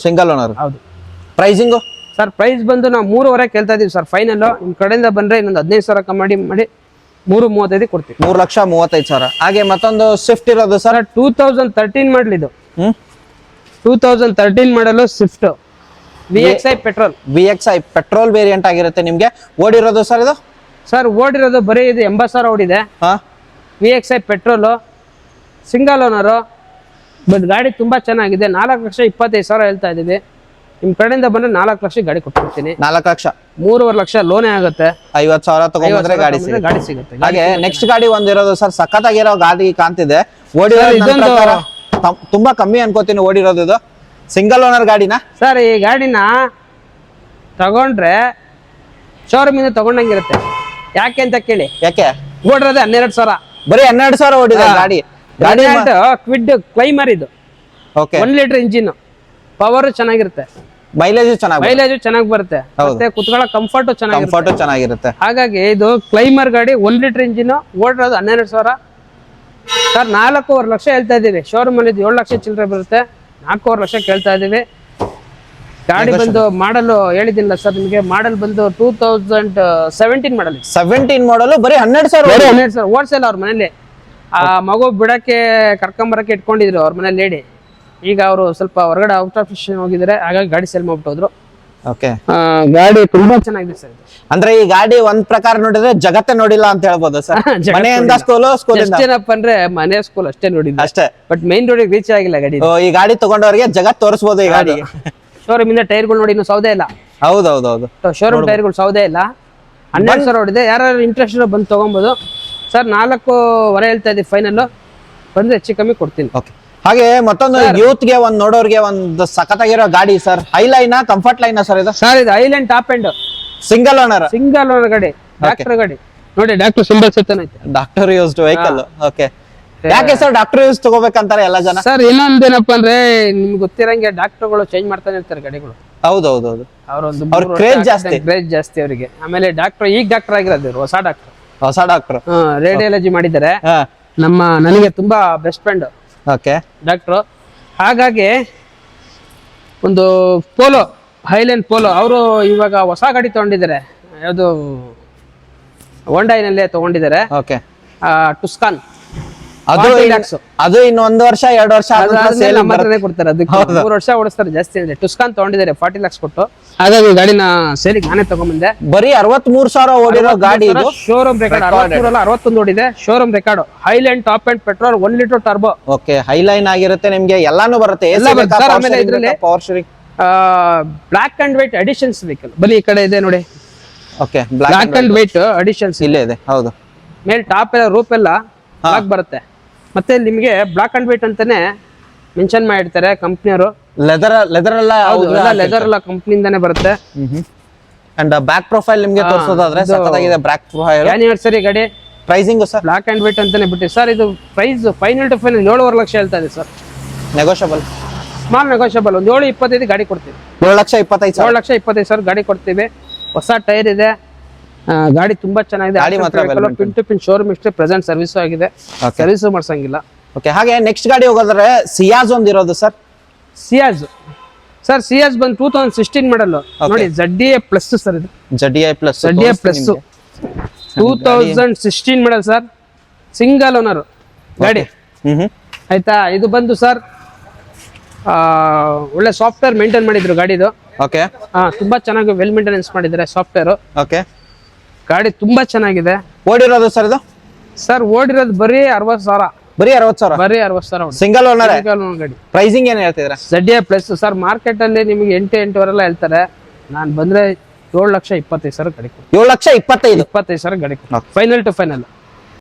Single owner. ಹೌದು. ಪ್ರೈಸಿಂಗ್ ಸರ್ ಪ್ರೈಸ್ ಬಂದು ನಾವು 3.5 ಕೇಳ್ತಾ ಇದೀವಿ ಸರ್. ಫೈನಲ್ ನಿಮ್ ಕಡೆಯಿಂದ ಬಂದ್ರೆ ಇನ್ನೊಂದು 15,000 ಕಮ್ಮಿ ಮಾಡಿ 3.35 ಕೊಡ್ತೀವಿ. 3,35,000. ಹಾಗೆ ಮತ್ತೊಂದು ಸ್ವಿಫ್ಟ್ ಇರೋದು ಸರ್. 2013 ಮಾಡಲ್ ಇದು. 2013 ಮಾಡಲು Swift VXI petrol. VXI petrol variant ಆಗಿರುತ್ತೆ ನಿಮ್ಗೆ. ಓಡಿರೋದು ಸರ್ ಇದು? ಸರ್ ಓಡಿರೋದು ಬರೀ ಇದು 80,000 ಓಡಿದೆ. VXI petrol, single owner. But ಗಾಡಿ ತುಂಬಾ ಚೆನ್ನಾಗಿದೆ. 4,25,000 ಹೇಳ್ತಾ ಇದೀವಿ. ನಿಮ್ ಕಡೆಯಿಂದ ಬಂದ್ರೆ 4 ಲಕ್ಷ ಗಾಡಿ ಕೊಟ್ಬಿಡ್ತೀನಿ. 4 ಲಕ್ಷ 3.5 ಲಕ್ಷ ಲೋನೇ ಆಗುತ್ತೆ. 50,000 ತಗೊಂಡ್ರೆ ಗಾಡಿ ಸಿಗುತ್ತೆ. ಗಾಡಿ ಸಿಗುತ್ತೆ. ಹಾಗೆ ನೆಕ್ಸ್ಟ್ ಗಾಡಿ ಒಂದಿರೋದು ಸರ್, ಸಖತ್ತಾಗಿರೋ ಗಾಡಿ ಕಾಣ್ತಿದೆ. ಓಡಿರೋದು ಇದೊಂದು ತುಂಬಾ ಕಮ್ಮಿ ಅನ್ಕೋತೀನಿ ಓಡಿರೋದು. ಇದು ಸಿಂಗಲ್ ಓನರ್ ಗಾಡಿನ ಸರ್. ಈ ಗಾಡಿನ ತಗೊಂಡ್ರೆ ಶೋರೂಮ್ ಇಂದ ತಗೊಂಡಂಗಿರುತ್ತೆ. ಯಾಕೆ ಅಂತ ಕೇಳಿ, ಯಾಕೆ ಓಡಿರೋದೇ 12,000. ಬರೀ 12,000 ಓಡಿದೆ ಗಾಡಿ. ಕ್ವಿಡ್ ಕ್ಲೈಮರ್ ಇದು. ಓಕೆ, 1 ಲೀಟರ್ ಇಂಜಿನ್, ಪವರ್ ಚೆನ್ನಾಗಿರುತ್ತೆ, ಮೈಲೇಜ್ ಚೆನ್ನಾಗಿ, ಮೈಲೇಜ್ ಚೆನ್ನಾಗಿ ಬರುತ್ತೆ, ಮತ್ತೆ ಕುತ್ಕೊಳ್ಳೋ ಕಂಫರ್ಟ್ ಚೆನ್ನಾಗಿರುತ್ತೆ. ಹಾಗಾಗಿ ಇದು ಕ್ಲೈಮರ್ ಗಾಡಿ, 1 ಲೀಟರ್ ಇಂಜಿನ್, ಓಡಿರೋದು 12,000. ಸರ್ 4.5 ಲಕ್ಷ ಹೇಳ್ತಾ ಇದೀವಿ. ಶೋರೂಮ್ ಅಲ್ಲಿ 7 ಲಕ್ಷ ಚಿಲ್ಲರೆ ಬರುತ್ತೆ. 4.5 ಲಕ್ಷ ಕೇಳ್ತಾ ಇದೀವಿ. ಗಾಡಿ ಬಂದು ಮಾಡಲ್ ಹೇಳಿದಿಲ್ಲ ಸರ್ ನಿಮಗೆ. ಮಾಡಲ್ ಬಂದು 2017 ಮಾಡಲ್. 17 ಮಾಡಲು ಬರೀ 12,000 ಓಡ್ಸಲ್ಲ ಅವ್ರ ಮನೇಲಿ. ಆ ಮಗು ಬಿಡಕ್ಕೆ ಕರ್ಕೊಂಬರಕ್ಕೆ ಇಟ್ಕೊಂಡಿದ್ರು ಅವ್ರ ಮನೇಲಿ ಲೇಡಿ. ಈಗ ಅವರು ಸ್ವಲ್ಪ ಹೊರಗಡೆ ಔಟ್ ಆಫ್ ಸ್ಟೇಷನ್ ಹೋಗಿದ್ದಾರೆ, ಹಾಗಾಗಿ ಗಾಡಿ ಸೇಲ್ ಮಾಡ್ಬಿಟ್ಟು ಹೋದ್ರು. ಓಕೆ, ಗಾಡಿ ತುಂಬಾ ಚೆನ್ನಾಗಿದೆ ಸರ್. ಅಂದ್ರೆ ಈ ಗಾಡಿ ಒಂದ್ ಪ್ರಕಾರ ನೋಡಿದ್ರೆ ಜಗತ್ತೇ ನೋಡಿಲ್ಲ ಅಂತ ಹೇಳ್ಬೋದು ಸರ್. ಮನೆಯಿಂದ ಸ್ಕೂಲಿಂದ ಏನಪ್ಪ ಅಂದ್ರೆ ಮನೆ ಸ್ಕೂಲ್ ಅಷ್ಟೇ ನೋಡಿದ್ವಿ ಅಷ್ಟೇ, ಬಟ್ ಮೈನ್ ರೋಡಿಗೆ ರೀಚ್ ಆಗಿಲ್ಲ ಗಾಡಿ. ಈ ಗಾಡಿ ತಗೊಂಡವರಿಗೆ ಜಗತ್ ತೋರಿಸಬಹುದು ಈ ಗಾಡಿ. ಶೋರೂಮ್ ಇಂದ ಟೈರ್ಗಳು ನೋಡಿ ಇನ್ನು ಸೌದೆ ಇಲ್ಲ. ಹೌದೌದೌದು, ಶೋರೂಮ್ ಟೈರ್ಗಳು ಸೌದೆ ಇಲ್ಲ. 12,000 ಹೊಡಿದೆ. ಯಾರು ಇಂಟ್ರೆಸ್ಟ್ ಬಂದು ತಗೊಬಹುದು ಸರ್. 4.25 ಹೇಳ್ತಾ ಇದ್ದೀವಿ ಫೈನಲ್. ಬಂದ್ರೆ ಹೆಚ್ಚು ಕಮ್ಮಿ ಕೊಡ್ತೀನಿ. ಓಕೆ. ಹಾಗೆ ಮತ್ತೊಂದು ಯೂತ್ ಗೆ ಒಂದ್ ನೋಡೋರ್ಗೆ ಒಂದು ಸಖತ್ತಾಗಿರೋ ಗಾಡಿ ಸರ್. ಹೈಲೈನಾ ಕಂಫರ್ಟ್ ಲೈನಾ ಸರ್ ಇದು? ಸರ್ ಇದು island top end single owner ಗಾಡಿ, ಡಾಕ್ಟರ್ ಗಾಡಿ ನೋಡಿ. ಡಾಕ್ಟರ್ ಸಿಂಬಲ್ ಐತೆ, ಡಾಕ್ಟರ್ ಯೂಸ್ಡ್ ವೆಹಿಕಲ್. ಓಕೆ, ಯಾಕೆ ಸರ್ ಡಾಕ್ಟರ್ ಯೂಸ್ ತಗೋಬೇಕಂತಾರೆ ಎಲ್ಲ ಜನ? ಸರ್ ಇನ್ನೊಂದೇನಪ್ಪ ಅಂದ್ರೆ ನಿಮ್ಗೆ ಗೊತ್ತಿರಂಗೆ ಡಾಕ್ಟರ್ಗಳು ಚೇಂಜ್ ಮಾಡ್ತಾನೆ ಇರ್ತಾರೆ ಗಾಡಿಗಳು. ಹೌದೌದೌದು, ಅವ್ರ ಕ್ರೇಜ್ ಜಾಸ್ತಿ ಅವರಿಗೆ. ಆಮೇಲೆ ಡಾಕ್ಟರ್ ಈಗ ಡಾಕ್ಟರ್ ಆಗಿರೋದು ಇವ್ರು, ಹೊಸ ಡಾಕ್ಟರ್ ರೇಡಿಯಾಲಜಿ ಮಾಡಿದ್ದಾರೆ. ನನಗೆ ತುಂಬಾ ಬೆಸ್ಟ್ ಫ್ರೆಂಡ್ ಡಾಕ್ಟ್ರು. ಹಾಗಾಗಿ ಒಂದು ಪೋಲೋ, ಹೈಲ್ಯಾಂಡ್ ಪೋಲೋ, ಅವರು ಇವಾಗ ಹೊಸ ಗಾಡಿ ತಗೊಂಡಿದ್ದಾರೆ. ಯಾವುದು ಹೋಂಡಾಯಿನಲ್ಲೇ ತಗೊಂಡಿದ್ದಾರೆ, ಟುಸ್ಕಾನ್. ಅದು ಇನ್ನು 1 ವರ್ಷ 2 ವರ್ಷ ಕೊಡ್ತಾರೆ. ಅದಕ್ಕೆ 3 ವರ್ಷ ಓಡಿಸ್ತಾರೆ ಜಾಸ್ತಿ. ಅಂದ್ರೆ ಟುಸ್ಕಾನ್ ತಗೊಂಡಿದ್ದಾರೆ 40 ಲಕ್ಷ ಕೊಟ್ಟು. ಹಾಗಾಗಿ ಗಾಡಿನ ಸೇಲಿಗೆ ನಾನೇ ತಗೊಂಡ್ಬಂದೆ. ಬರೀ 63,000 ಓಡಿರೋ ಗಾಡಿ. ಶೋರೂಮ್ ರೆಕಾರ್ಡ್ 61 ಓಡಿದೆ. Showroom record highland top and petrol 1 litre turbo. Okay, Highline ಆಗಿರುತ್ತೆ, ನಿಮ್ಗೆ ಎಲ್ಲಾನು ಬರುತ್ತೆ. ಆಮೇಲೆ ಇದ್ರಲ್ಲಿ block and white additions vehicle ಬನ್ನಿ ಈ ಕಡೆ ಇದೆ ನೋಡಿ. Okay, block and white additions ಇಲ್ಲೇ ಇದೆ. ಹೌದು, ಮೇಲೆ ಟಾಪ್ ಎಲ್ಲ ರೂಪ್ ಎಲ್ಲ ಬ್ಲಾಕ್ ಬರುತ್ತೆ. ಮತ್ತೆ ನಿಮ್ಗೆ ಬ್ಲಾಕ್ ಅಂಡ್ ವೈಟ್ ಅಂತಾನೆ ಮೆನ್ಷನ್ ಮಾಡಿರ್ತಾರೆ ಕಂಪ್ನಿಯವರು. ಲೆದರ್ ಎಲ್ಲ ಕಂಪ್ನಿಯಿಂದಾನೆ ಬರುತ್ತೆ. ಅಂಡ್ ಬ್ಯಾಕ್ ಪ್ರೊಫೈಲ್ ನಿಮ್ಗೆ ತೋರಿಸೋದಾದ್ರೆ ಸಖತ್ತಾಗಿದೆ ಬ್ಯಾಕ್ ಪ್ರೊಫೈಲ್. ಆನಿವರ್ಸರಿ ಗಾಡಿ. Pricing sir black and white ಅಂತಾನೆ ಬಿಟ್ಟು ಸರ್. ಇದು price final to final 7.5 lakh ಹೇಳ್ತಾ ಇದೆ ಸರ್. Negotiable, small negotiable. ಒಂದು 7.25 ಗಾಡಿ ಕೊಡ್ತೀವಿ. 7,25,000 ಗಾಡಿ ಕೊಡ್ತೀವಿ. ಹೊಸ ಟೈರ್ ಇದೆ. ಗಾಡಿ ತುಂಬಾ ಚೆನ್ನಾಗಿದೆ. ಪಿನ್ ಟು ಪಿನ್ ಶೋರೂಮ್ ಇಷ್ಟೇ ಪ್ರೆಸೆಂಟ್ ಸರ್ವಿಸ್ ಆಗಿದೆ. ಸರ್ವಿಸ್ ಮಾಡ್ಸಂಗಿಲ್ಲ. ಓಕೆ, ಹಾಗೆ ನೆಕ್ಸ್ಟ್ ಗಾಡಿ ಹೋಗೋದ್ರೆ ಸಿಯಾಜ್ ಒಂದಿರೋದು ಸರ್. ಸಿಯಾಜ್ ಬಂದು 2016 ಮಾಡಲ್ ನೋಡಿ. ZDA ಪ್ಲಸ್ ಸರ್ ಇದು. ZDA plus 2016 model sir. Single owner ಗಾಡಿ ಆಯ್ತಾ. ಇದು ಬಂದು ಸರ್ ಒಳ್ಳೆ ಸಾಫ್ಟ್ವೇರ್ ಮೇಂಟೈನ್ ಮಾಡಿದ್ರು ಗಾಡಿದು. ಓಕೆ, ತುಂಬಾ ಚೆನ್ನಾಗಿ ವೆಲ್ ಮೇಂಟೆನೆನ್ಸ್ ಮಾಡಿದ್ದಾರೆ ಸಾಫ್ಟ್ವೇರ್. ಓಕೆ, ಗಾಡಿ ತುಂಬಾ ಚೆನ್ನಾಗಿದೆ. ಓಡಿರೋದು ಸರ್ ಇದು? ಸರ್ ಓಡಿರೋದು ಬರೀ 60,000. ಬರೀ 60,000 ಸಿಂಗಲ್ ಓನರ್ ಗಾಡಿ. ಪ್ರೈಸಿಂಗ್ ಏನ್ ಹೇಳ್ತಿದ್ರ? ZDA plus sir. ಮಾರ್ಕೆಟ್ ಅಲ್ಲಿ ನಿಮಗೆ 8 ಹೇಳ್ತಾರೆ. ನಾನು ಬಂದ್ರೆ 7,25,000 ಗಾಡಿ. 7,25,000 ಗಾಡಿ final to final.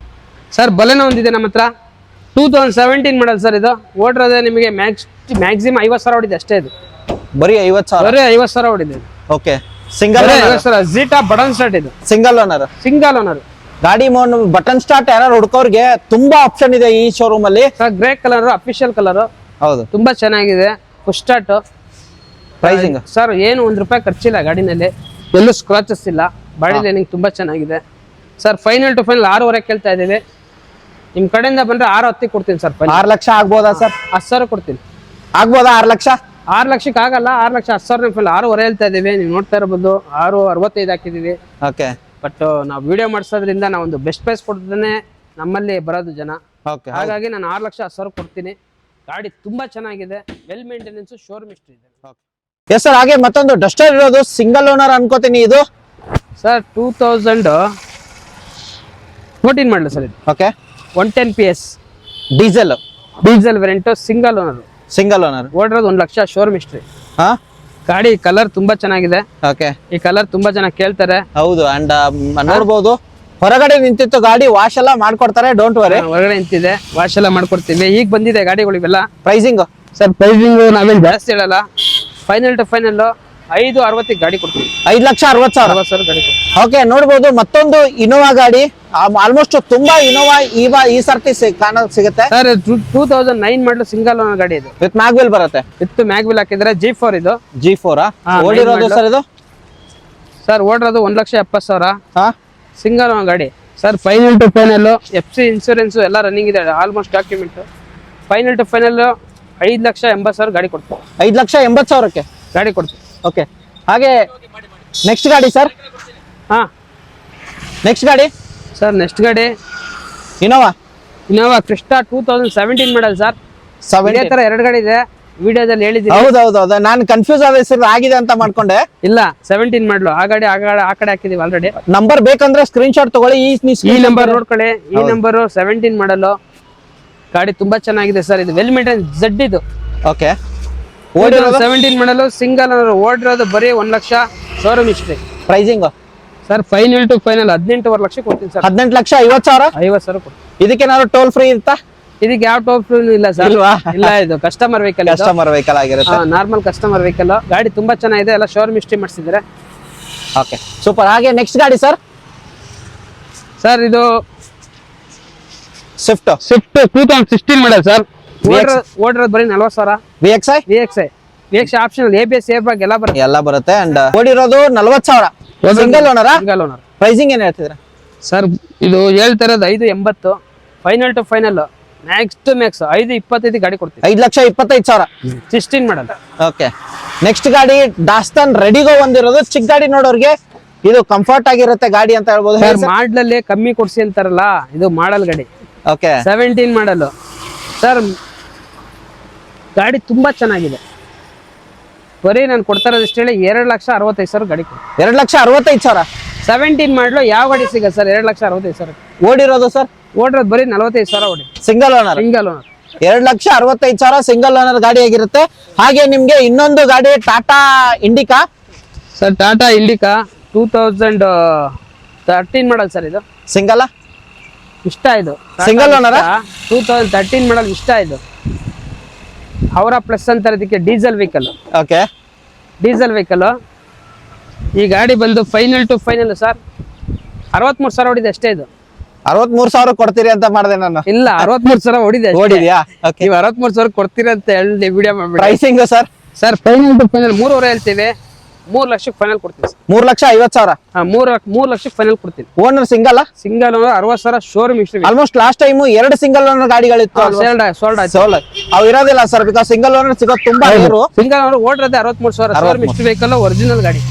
Sir Baleno ಒಂದಿದೆ ನಮ್ಮ ಹತ್ರ. 2017 ಮಾಡಲ್ ಸರ್. ಇದು ಓಡಿರೋದೇ ನಿಮಗೆ ಮ್ಯಾಕ್ಸಿಮಮ್ 50,000 ಹೊಡಿದೆ ಅಷ್ಟೇ. ಇದು ಬರೀ 50,000 ಹೊಡಿದೆ. Okay, single Zeta button start. ಇದು ಸಿಂಗಲ್ ಓನರ್ ಗಾಡಿ. ಬಟನ್ ಸ್ಟಾರ್ಟ್ ಯಾರು ಹುಡುಕೋರ್ಗೆ ತುಂಬಾ ಆಪ್ಷನ್ ಇದೆ ಈ ಶೋರೂಮ್ ಅಲ್ಲಿ. Grey colour official colour. ಹೌದು, ತುಂಬಾ ಚೆನ್ನಾಗಿದೆ. Full start. ಪ್ರೈಸಿಂಗ್ ಸರ್ ಏನು ₹1 ಖರ್ಚಿಲ್ಲ ಗಾಡಿನಲ್ಲಿ. ಎಲ್ಲೂ ಸ್ಕ್ರಾಚಸ್ ಇಲ್ಲ. ಬಾಡಿ ಲೈನಿಂಗ್ ತುಂಬಾ ಚೆನ್ನಾಗಿದೆ ಸರ್. ಫೈನಲ್ ಟು ಫೈನಲ್ 6.5 ಕೇಳ್ತಾ ಇದೀವಿ. ನಿಮ್ ಕಡೆಯಿಂದ ಬಂದ್ರೆ 6.10 ಕೊಡ್ತೀನಿ ಸರ್. 6 ಲಕ್ಷ ಆಗ್ಬೋದಾ ಸರ್? 10,000 ಕೊಡ್ತೀನಿ. ಆಗ್ಬೋದಾ 6 ಲಕ್ಷ? 6 ಲಕ್ಷಕ್ಕೆ ಆಗಲ್ಲ. 6,10,000 ಫೈನಲ್. 6.5 ಹೇಳ್ತಾ ಇದೀವಿ. ನೀವು ನೋಡ್ತಾ ಇರಬಹುದು 6.65 ಹಾಕಿದೀವಿ. ಓಕೆ, ಬಟ್ ನಾವು ವಿಡಿಯೋ ಮಾಡಿಸೋದ್ರಿಂದ ನಾವು ಒಂದು ಬೆಸ್ಟ್ ಪ್ರೈಸ್ ಕೊಡ್ತಾನೆ ನಮ್ಮಲ್ಲಿ ಬರೋದು ಜನ. ಹಾಗಾಗಿ ನಾನು 6,10,000 ಕೊಡ್ತೀನಿ. ಗಾಡಿ ತುಂಬಾ ಚೆನ್ನಾಗಿದೆ. ವೆಲ್ ಮೇಂಟೆನೆನ್ಸ್, ಶೋರೂಮ್ ಹಿಸ್ಟ್ರಿ ಇದೆ. Yes sir. ಹಾಗೆ ಮತ್ತೊಂದು ಡಸ್ಟರ್ ಇರೋದು ಸಿಂಗಲ್ ಓನರ್ ಅನ್ಕೋತೀನಿ. ಇದು ಸರ್ 2014 ಮಾಡಲು ಸರ್. ಇದು okay, 110 PS diesel variant. Single owner ಓಡಿರೋದು 1 ಲಕ್ಷ. Showroom history. ಗಾಡಿ ಕಲರ್ ತುಂಬಾ ಚೆನ್ನಾಗಿದೆ. ಓಕೆ, ಈ ಕಲರ್ ತುಂಬಾ ಜನ ಕೇಳ್ತಾರೆ. ಹೌದು. ಅಂಡ್ ನೋಡ್ಬೋದು ಹೊರಗಡೆ ನಿಂತಿತ್ತು ಗಾಡಿ, ವಾಶ್ ಎಲ್ಲ ಮಾಡ್ಕೊಡ್ತಾರೆ, ಡೋಂಟ್ ವರಿ. ಹೊರಗಡೆ ನಿಂತಿದೆ, ವಾಶ್ ಎಲ್ಲ ಮಾಡ್ಕೊಡ್ತೀವಿ. ಈಗ ಬಂದಿದೆ ಗಾಡಿಗಳಿವೆಲ್ಲ. ಪ್ರೈಸಿಂಗ್ ಸರ್ ಪ್ರೈಸಿಂಗ್ ನಾವೇನ್ ಜಾಸ್ತಿ ಹೇಳಲ್ಲ. ಫೈನಲ್ ಟು ಫೈನಲ್ 560 ಗಾಡಿ ಕೊಡ್ತೀವಿ. 5,60,000. 60,000 ಗಾಡಿ ಕೊಡ್ತೀವಿ. ಓಕೆ, ನೋಡ್ಬೋದು ಮತ್ತೊಂದು ಇನೋವಾ ಗಾಡಿ. ಆಲ್ಮೋಸ್ಟ್ ತುಂಬಾ ಇನೋವಾ ಈ ಸರ್ತಿ ಸಿಗುತ್ತೆ. ಸರ್ 2009 ಮಾಡಲು ಸಿಂಗಲ್ ಓನರ್ ಗಾಡಿ ಇದು. ವಿತ್ ಮ್ಯಾಗ್ವೆಲ್ ಬರುತ್ತೆ. ವಿತ್ ಮ್ಯಾಗ್ವಿಲ್ ಹಾಕಿದ್ರೆ G4 ಇದು. G4 ಹಾ, ಓಡಿರೋದು ಸರ್ ಇದು? ಸರ್ ಓಡಿರೋದು 1,70,000. ಹಾ, ಸಿಂಗಲ್ ಓನರ್ ಗಾಡಿ. Sir final to final FC insurance ಎಲ್ಲ ರನ್ನಿಂಗ್ ಇದೆ, almost document. Final to final 5,80,000 ಗಾಡಿ ಕೊಡ್ತೀವಿ. 5,80,000ಕ್ಕೆ ಗಾಡಿ ಕೊಡ್ತೀವಿ. ಓಕೆ, ಹಾಗೆ ನೆಕ್ಸ್ಟ್ ಗಾಡಿ ಸರ್. ಹಾ, ನೆಕ್ಸ್ಟ್ ಗಾಡಿ ಸರ್ ನೆಕ್ಸ್ಟ್ ಗಾಡಿ ಇನೋವಾ ಕ್ರಿಸ್ಟಾ 2017 ಮಾಡಲ್ ಸರ್. ಇದೇ 7. ತರ 2 ಗಾಡಿ ಇದೆ, ವಿಡಿಯೋದಲ್ಲಿ ಹೇಳಿದ್ದೀನಿ. ಹೌದೌದು, ನಾನು ಕನ್ಫ್ಯೂಸ್ ಆದ ಹೆಸರು ಆಗಿದೆ ಅಂತ ಮಾಡ್ಕೊಂಡೆ. ಇಲ್ಲ 17 ಮಾಡಲು ಆ ಗಾಡಿ ಆ ಕಡೆ ಹಾಕಿದೀವಿ ಆಲ್ರೆಡಿ. ನಂಬರ್ ಬೇಕಂದ್ರೆ ಸ್ಕ್ರೀನ್ ಶಾಟ್ ತಗೊಳ್ಳಿ. ಈ ನಂಬರ್ ನೋಡ್ಕೊಳ್ಳಿ. ಈ ನಂಬರ್ 17 ಮಾಡಲು ಗಾಡಿ ತುಂಬಾ ಚೆನ್ನಾಗಿದೆ ಸರ್. ಇದು ವೆಲ್ ಮೇಂಟೈನ್ Z ಇದು. ಓಕೆ, 17 ಮಾಡಲು ಸಿಂಗಲ್ ಓಡಿರೋದು ಬರೀ 1 lakh showroom history. Pricing sir final to final 18.5 lakh ಕೊಡ್ತೀನಿ ಸರ್. 18,50,000. 50,000 ಕೊಡ್ತೀನಿ. ಇದಕ್ಕೇನಾದ್ರು ಟೋಲ್ ಫ್ರೀ ಇರ್ತಾ? ಇದಕ್ಕೆ ಯಾವ ಟೋಲ್ ಫ್ರೀ ಇಲ್ಲ ಸರ್. ಇಲ್ವಾ? ಇಲ್ಲ, ಇದು ಕಸ್ಟಮರ್ ವೆಹಿಕಲ್. ಕಸ್ಟಮರ್ ವೆಹಿಕಲ್ ಆಗಿರುತ್ತೆ. Normal customer vehicle. ಗಾಡಿ ತುಂಬಾ ಚೆನ್ನಾಗಿದೆ, ಎಲ್ಲ ಶೋರೂಮ್ ಹಿಸ್ಟ್ರಿ ಮಾಡಿಸಿದ್ರೆ. Okay, super. ಹಾಗೆ ನೆಕ್ಸ್ಟ್ ಗಾಡಿ ಸರ್. ಸರ್ ಇದು ಸ್ವಿಫ್ಟ್ 2016 ಮಾಡಲ್ ಸರ್. ಓಡಿರೋದು ಬರೀ 40,000. VXI optional ABS air bag ಎಲ್ಲ ಬರುತ್ತೆ. ಎಲ್ಲ ಬರುತ್ತೆ. ಅಂಡ್ ಓಡಿರೋದು 40,000. Single owner. Single owner. Pricing ಏನ್ ಹೇಳ್ತಿದ್ರ ಸರ್? ಇದು ಹೇಳ್ತಿರೋದು 580. ಫೈನಲ್ ಟು ಫೈನಲ್ ಮ್ಯಾಕ್ಸ್ 525 ಗಾಡಿ ಕೊಡ್ತೀವಿ. 5,25,000. 16 ಮಾಡಲ್. ಓಕೆ, ನೆಕ್ಸ್ಟ್ ಗಾಡಿ ಡಾಸ್ಟನ್ ರೆಡಿಗೋ ಬಂದಿರೋದು. ಚಿಕ್ಕ ಗಾಡಿ ನೋಡೋರ್ಗೆ ಇದು ಕಂಫರ್ಟ್ ಆಗಿರುತ್ತೆ ಗಾಡಿ ಅಂತ ಹೇಳ್ಬೋದು. ಸರ್ ಮಾಡ್ಲಲ್ಲಿ ಕಮ್ಮಿ ಕೊಡ್ಸಿ ಅಂತಾರಲ್ಲ, ಇದು ಮಾಡಲ್ ಗಾಡಿ. Okay, 17 model sir. ಗಾಡಿ ತುಂಬಾ ಚೆನ್ನಾಗಿದೆ. ಬರೀ ನಾನು ಕೊಡ್ತಾ ಇರೋದು ಇಷ್ಟು ಹೇಳಿ 2,65,000 ಗಾಡಿ ಕೊಡ್ತೀನಿ. 2,65,000. 17 ಮಾಡಲು ಯಾವ ಗಾಡಿ ಸಿಗುತ್ತೆ ಸರ್ 2,65,000? ಓಡಿರೋದು ಸರ್? ಓಡಿರೋದು ಬರೀ 45,000 ಓಡಿ. Single owner. 2,65,000 ಸಿಂಗಲ್ ಓನರ್ ಗಾಡಿ ಆಗಿರುತ್ತೆ. ಹಾಗೆ ನಿಮ್ಗೆ ಇನ್ನೊಂದು ಗಾಡಿ Tata Indica. Sir Tata Indica 2013 ಮಾಡಲ್ ಸರ್. ಇದು ಸಿಂಗಲ್ ಇಷ್ಟ. ಇದು ಸಿಂಗಲ್ ಓನರ್. 2013 ಮಾಡಲ್ ಇಷ್ಟ. ಇದು ಅವರ ಪ್ಲಸ್ ಅಂತಾರೆ ಇದಕ್ಕೆ. Diesel vehicle. Okay, diesel vehicle. ಈ ಗಾಡಿ ಬಂದು ಫೈನಲ್ ಟು ಫೈನಲ್ ಸರ್ 63,000 ಹೊಡಿದೆ ಅಷ್ಟೇ. ಇದು 63,000 ಕೊಡ್ತೀರಿ ಅಂತ ಮಾಡಿದೆ ನಾನು. ಇಲ್ಲ, 63,000 ಹೊಡಿದೆ. ಓಡಿದ್ಯಾ? ಓಕೆ, ನೀವು 63,000 ಕೊಡ್ತೀರಿ ಅಂತ ಹೇಳಿ ವಿಡಿಯೋ ಮಾಡ್ಬಿಡಿ. Pricing sir? Sir final to final 3.5 ಹೇಳ್ತೀವಿ. 3 ಲಕ್ಷಕ್ಕೆ ಫೈನಲ್ ಕೊಡ್ತೀವಿ ಸರ್. 3,50,000. 3 ಲಕ್ಷಕ್ಕೆ ಫೈನಲ್ ಕೊಡ್ತೀನಿ. Owner single? Single owner 60,000 showroom history. Almost last time 2 single owner ಗಾಡಿಗಳಿತ್ತು. ಸೋಲ್ಡ್ ಅವು ಇರೋದಿಲ್ಲ ಸರ್, ಬಿಕಾಸ್ ಸಿಂಗಲ್ ಓನರ್ ಸಿಗೋದು ತುಂಬಾ ರೇರು. ಸಿಂಗಲ್ ಓನರ್ ಓಡಿರೋದೇ 63,000 ಶೋರೂಮ್ ಹಿಸ್ಟ್ರಿ ವೆಹಿಕಲ್, ಒರಿಜಿನಲ್ ಗಾಡಿ.